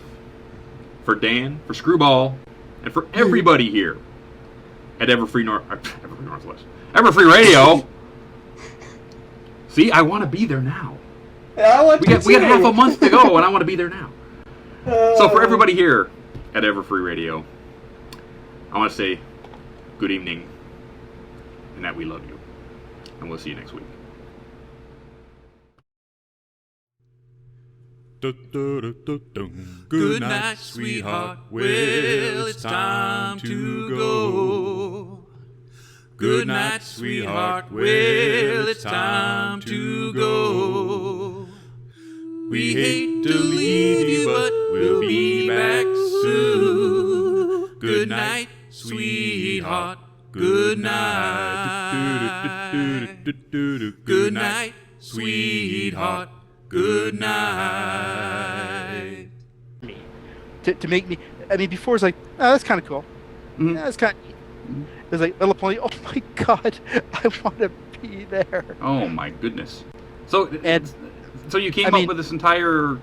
for Dan, for Screwball, and for everybody here at Everfree Radio. See, I want to be there now. Yeah, I want We got half a month to go, and I want to be there now. So for everybody here at Everfree Radio, I want to say good evening, and that we love you, and we'll see you next week. Good night, sweetheart. Well, it's time to go. Good night, sweetheart. Well, it's time to go. We hate to leave you, but we'll be back soon. Good night, sweetheart. Good night. Good night, sweetheart. Good night. To make me, I mean, before it's like, oh, that's kind of cool. Mhm. Yeah, that's kind of neat. It was like Little Pony. Oh my god, I want to be there. Oh my goodness. So And so you came I up mean- with this entire,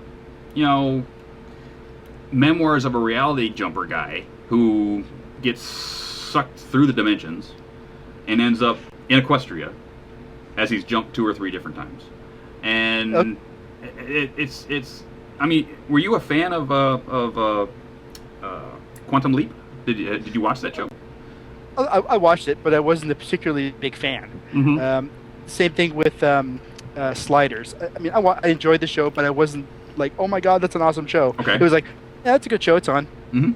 memoirs of a reality jumper guy who gets sucked through the dimensions and ends up in Equestria as he's jumped 2 or 3 different times. And it's I mean, were you a fan of Quantum Leap? Did you watch that show? I watched it, but I wasn't a particularly big fan. Mhm. Same thing with Sliders. I mean, I enjoyed the show, but I wasn't like, oh my god, that's an awesome show. Okay. It was like, yeah, that's a good show. It's on. Mhm.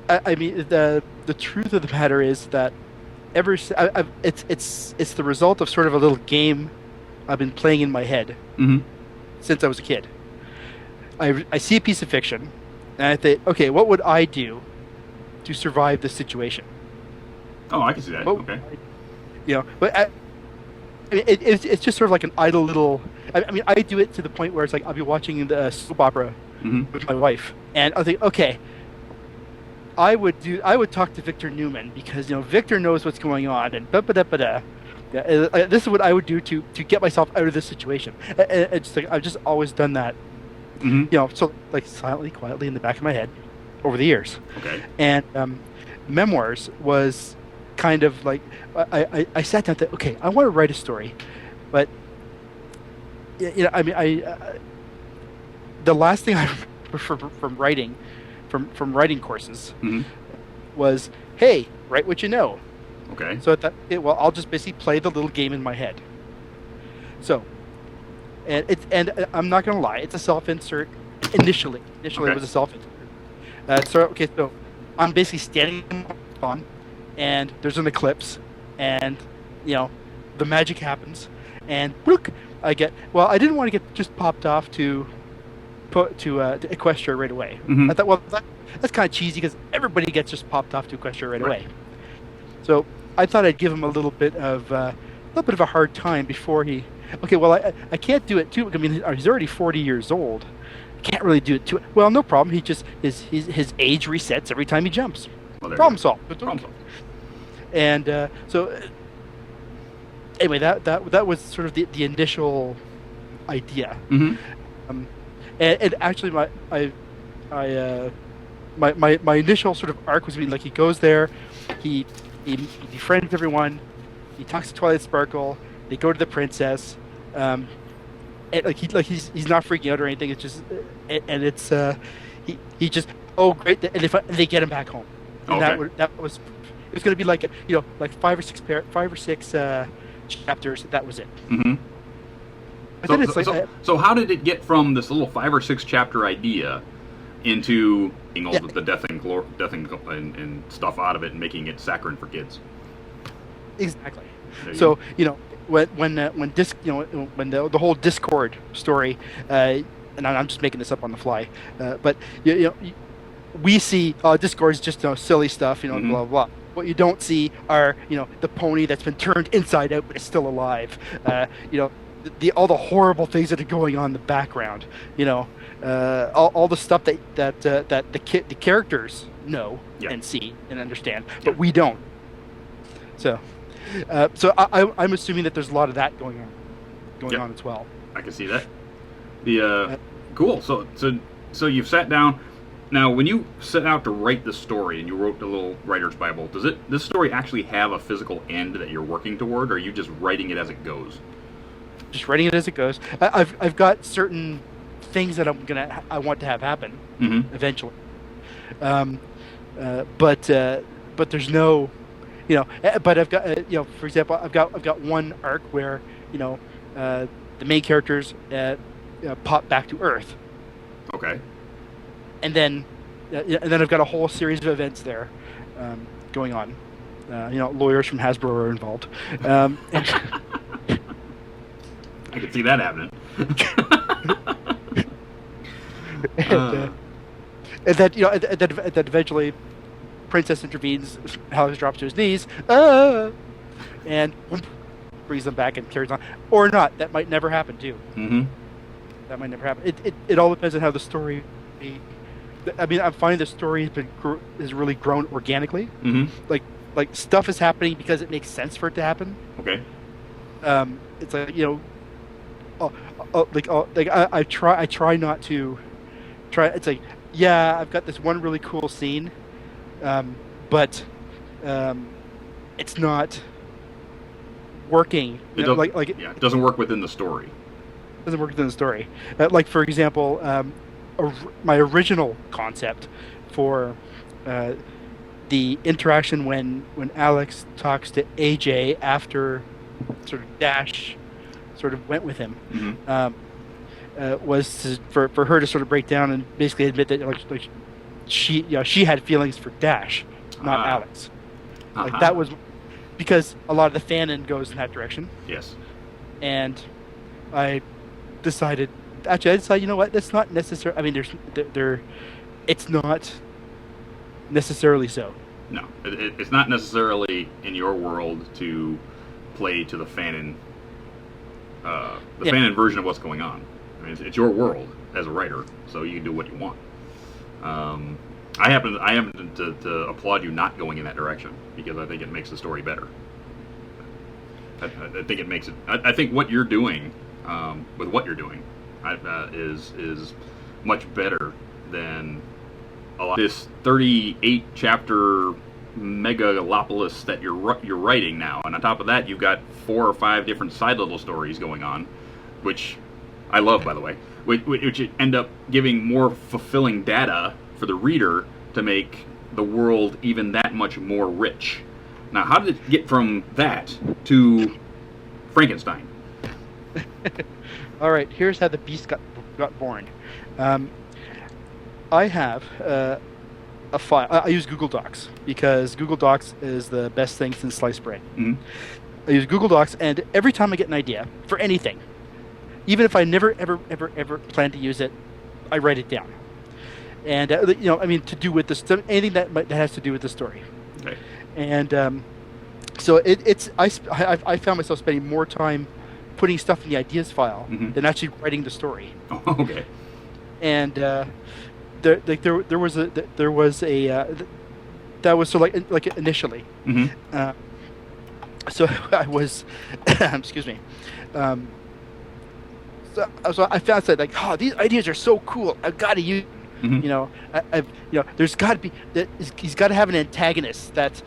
I mean, the truth of the matter is that it's the result of sort of a little game I've been playing in my head Mhm. since I was a kid. I see a piece of fiction, and I think, okay, what would I do to survive this situation? Oh, I can see that. What- Okay. But I mean, it's just sort of like an idle little. I mean, I do it to the point where it's like I'll be watching the soap opera Mhm. with my wife, and I'll think, okay, I would talk to Victor Newman because Victor knows what's going on, and da. Yeah, this is what I would do to get myself out of this situation. It's like I've just always done that, Mhm. So like silently, quietly in the back of my head over the years. Okay. And memoirs was kind of like I sat down and thought, okay, I want to write a story, but I mean the last thing I remember from writing courses Mhm. was, hey, write what you know. Okay. So I thought, well, I'll just basically play the little game in my head. So, and I'm not gonna lie, it's a self-insert. Initially Okay. it was a self-insert. So I'm basically standing on, and there's an eclipse, and the magic happens, and look, I didn't want to get just popped off to Equestria right away. Mhm. I thought, well, that's kind of cheesy because everybody gets just popped off to Equestria right Right. away. So I thought I'd give him a little bit of a hard time before he. Okay, well, I can't do it too. I mean, he's already 40 years old. Can't really do it too. Well, no problem. He just his age resets every time he jumps. Well, there Problem you go. solved. Problem solved. And so anyway, that was sort of the initial idea. Mhm. And actually, my initial sort of arc was like he goes there, he befriends everyone, he talks to Twilight Sparkle, they go to the princess, and he's not freaking out or anything. It's just and it's he just, oh great, and they get him back home. And Okay. that was it was going to be like like 5 or 6 chapters. That was it. Mhm. But then it's like So how did it get from this little 5 or 6 chapter idea into all the death and stuff out of it and making it saccharine for kids. Exactly. So when the whole Discord story, and I'm just making this up on the fly, but we see Discord is just silly stuff, blah blah blah. What you don't see are the pony that's been turned inside out but is still alive. All the horrible things that are going on in the background. All the stuff that the characters know and see and understand, but we don't. So I'm assuming that there's a lot of that going on as well. I can see that. Cool. So you've sat down. Now, when you set out to write the story and you wrote the little writer's Bible, does this story actually have a physical end that you're working toward, or are you just writing it as it goes? Just writing it as it goes. I've got certain things that I want to have happen eventually. But there's no, But I've got for example, I've got one arc where the main characters pop back to Earth. Okay. And then I've got a whole series of events there going on. Lawyers from Hasbro are involved. I can see that happening. And then eventually, Princess intervenes. Alex drops to his knees, and brings them back and carries on, or not. That might never happen too. Mm-hmm. That might never happen. It all depends on how the story. I mean, I'm finding the story has really grown organically. Mm-hmm. Like stuff is happening because it makes sense for it to happen. Okay. It's I try not to try. It's like, yeah, I've got this one really cool scene, but it's not working. It doesn't work within the story. Doesn't work within the story. Like, for example, my original concept for the interaction when Alex talks to AJ after sort of Dash sort of went with him, was for her to sort of break down and basically admit that she had feelings for Dash, not Alex. Like, that was because a lot of the fanon goes in that direction. Yes. And I decided, you know what? That's not necessary. I mean, it's not necessarily so. No, it's not necessarily in your world to play to the fanon, fanon version of what's going on. I mean, it's your world as a writer, so you can do what you want. I happen to applaud you not going in that direction, because I think it makes the story better. I think it makes it. I think what you're doing, with what you're doing, is much better than a lot. This 38 chapter megalopolis that you're writing now, and on top of that, you've got 4 or 5 different side little stories going on, which I love, by the way, which end up giving more fulfilling data for the reader to make the world even that much more rich. Now, how did it get from that to Frankenstein? All right, here's how the beast got born. I have a file. I use Google Docs because Google Docs is the best thing since sliced bread. Mm-hmm. I use Google Docs, and every time I get an idea for anything, even if I never ever plan to use it, I write it down. And to do with anything that has to do with the story. Okay. And so I found myself spending more time putting stuff in the ideas file than actually writing the story. Oh, okay. And there was a that was so like initially. Mm-hmm. So I was excuse me. So I found that these ideas are so cool. I've got to use. Mm-hmm. There's got to be that he's got to have an antagonist that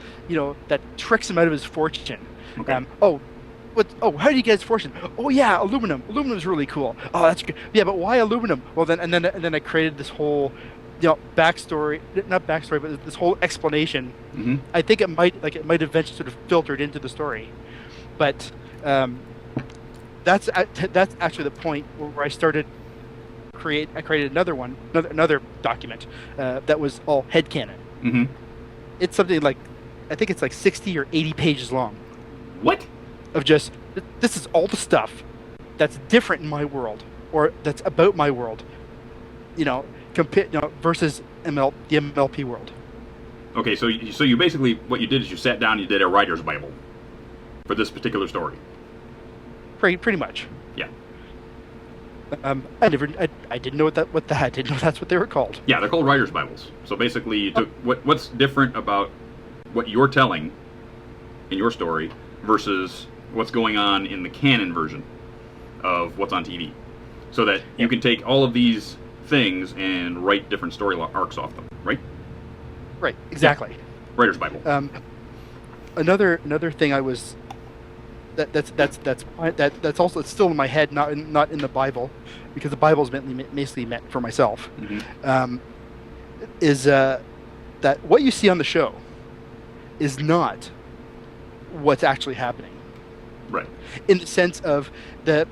that tricks him out of his fortune. Okay. How do you get his fortune? Oh yeah, aluminum. Aluminum's really cool. Oh, that's good. Yeah, but why aluminum? Well, then I created this whole backstory, not backstory, but this whole explanation. Mm-hmm. I think it might eventually sort of filtered into the story, but that's actually the point where I started created another document that was all headcanon. Mm-hmm. It's something like, I think it's like 60 or 80 pages long. What? Of just, this is all the stuff that's different in my world, or that's about my world, versus the MLP world. Okay, so you basically, what you did is you sat down and you did a writer's Bible for this particular story. Pretty much. Yeah. I didn't know I didn't know that's what they were called. Yeah, they're called writer's Bibles. So basically, you took what's different about what you're telling in your story versus what's going on in the canon version of what's on TV, so that you can take all of these things and write different story arcs off them, right? Right, exactly. Yeah. Writer's Bible. Another thing I was that's also still in my head, not in the Bible, because the Bible is basically meant for myself. Mm-hmm. Is that what you see on the show is not what's actually happening. Right. In the sense of the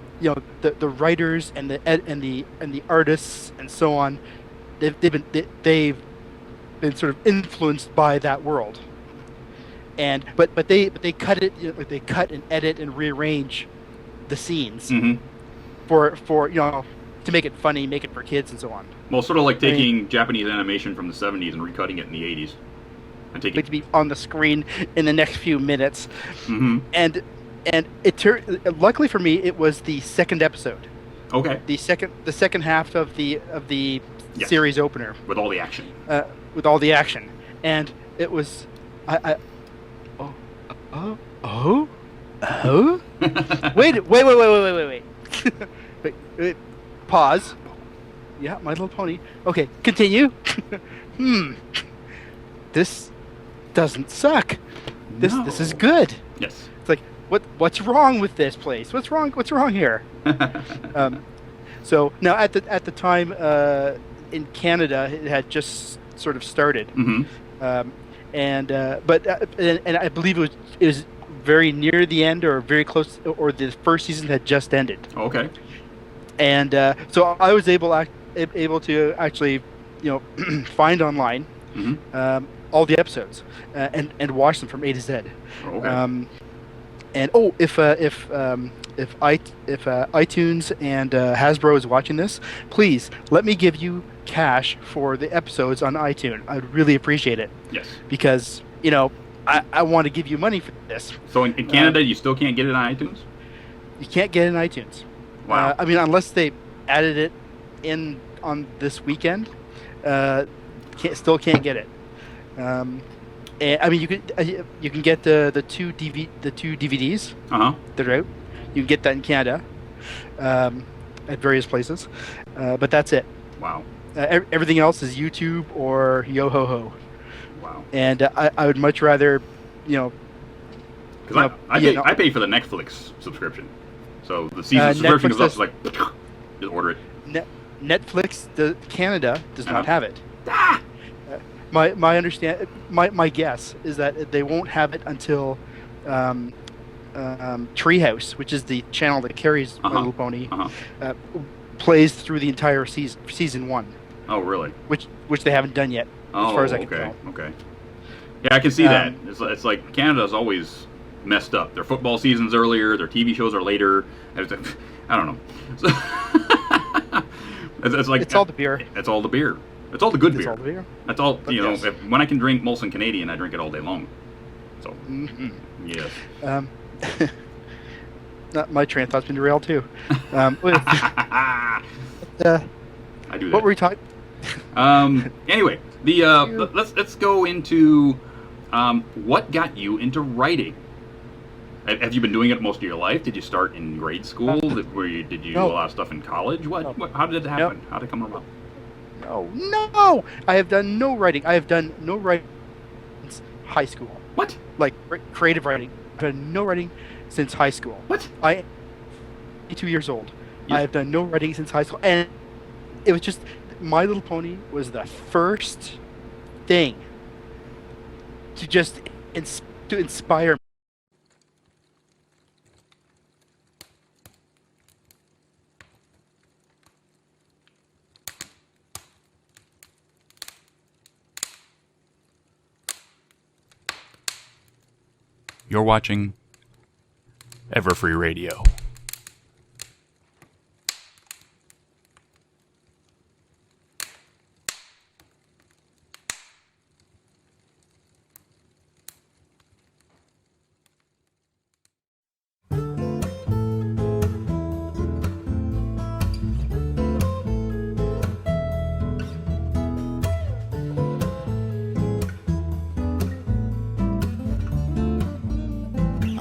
writers and the artists and so on, they've been sort of influenced by that world. And but they cut it, they cut and edit and rearrange the scenes mm-hmm. for to make it funny, make it for kids and so on. Well, sort of like taking Japanese animation from the 70s and recutting it in the 80s. And taking it to be on the screen in the next few minutes. Mm-hmm. And it luckily for me, it was the second episode. Okay. The second half of the yes. series opener. With all the action. And it was wait. Wait. Pause. Yeah, My Little Pony. Okay, continue. This doesn't suck. This is good. Yes. It's like, what's wrong with this place? What's wrong here? So now at the time in Canada, it had just sort of started. Mm-hmm. And I believe it was very near the end, or very close, or the first season had just ended. Okay. And so I was able to actually, find online mm-hmm. All the episodes and watch them from A to Z. Okay. If iTunes and Hasbro is watching this, please let me give you cash for the episodes on iTunes. I'd really appreciate it. Yes. Because I want to give you money for this. So in Canada, you still can't get it on iTunes? You can't get it on iTunes. Wow. Unless they added it in on this weekend, still can't get it. You can get the two DVDs that are out. You can get that in Canada at various places, but that's it. Wow. Everything else is YouTube or Yo-Ho-Ho. Wow. And I would much rather, because I pay for the Netflix subscription, so the season subscription goes up, like just order it. Netflix, Canada does not have it. Ah! My guess is that they won't have it until Treehouse, which is the channel that carries My Little Pony, plays through the entire season 1. Oh, really? Which they haven't done yet, as far as I can tell. Okay. Yeah, I can see that. It's like Canada's always messed up. Their football season's earlier, their TV shows are later. I don't know. It's all the beer. It's all the beer. It's all the good beer. It's all the beer. That's all, when I can drink Molson Canadian, I drink it all day long. So, yes. My train of thought's been derailed too. I do that. What were we talking? Anyway, let's go into what got you into writing. Have you been doing it most of your life? Did you start in grade school? Did you do a lot of stuff in college? How did it happen? How did it come about? No! I have done no writing. I have done no writing since high school. What? Like creative writing. I've done no writing since high school. What? I'm 22 years old. Yeah. I have done no writing since high school, and it was just My Little Pony was the first thing to inspire me. You're watching Everfree Radio.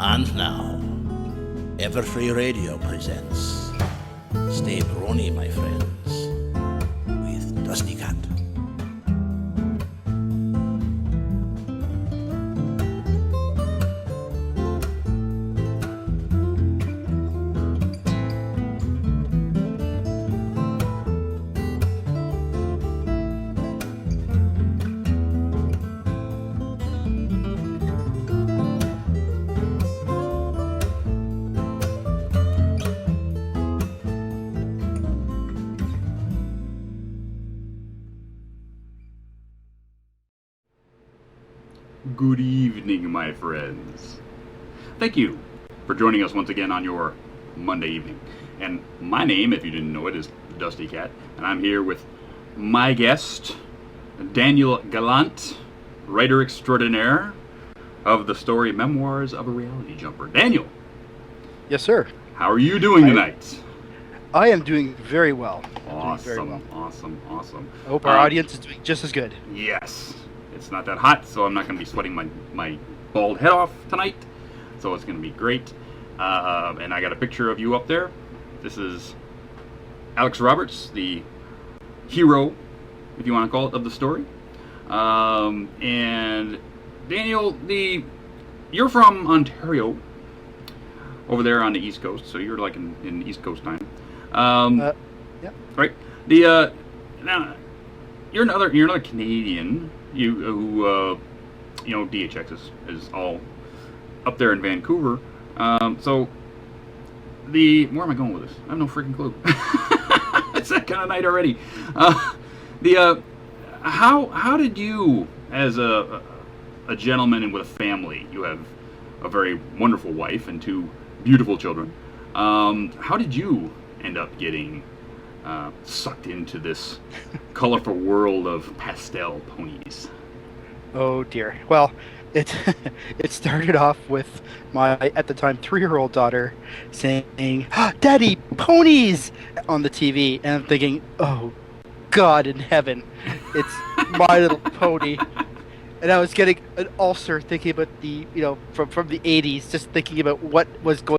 And now, Everfree Radio presents Stay Brony, My Friends, with DustyKatt. Good evening, my friends. Thank you for joining us once again on your Monday evening. And my name, if you didn't know it, is DustyKatt, and I'm here with my guest, Daniel Gallant, writer extraordinaire of the story Memoirs of a Reality Jumper. Daniel! Yes, sir. How are you doing tonight? I am doing very well. Awesome. I hope our audience is doing just as good. Yes. It's not that hot, so I'm not going to be sweating my bald head off tonight. So it's going to be great. And I got a picture of you up there. This is Alex Roberts, the hero, if you want to call it, of the story. And Daniel, you're from Ontario, over there on the East Coast, so you're like in East Coast time. Yeah. Right. Now you're another Canadian. Who DHX is all up there in Vancouver. So where am I going with this? I have no freaking clue. It's that kind of night already. How did you, as a gentleman and with a family, you have a very wonderful wife and two beautiful children. How did you end up getting sucked into this colorful world of pastel ponies? Oh dear. Well, it started off with my, at the time, 3-year-old daughter saying, "Daddy, ponies!" on the TV, and I'm thinking, oh God in heaven, it's My Little Pony. And I was getting an ulcer thinking about from the 80s, just thinking about what was going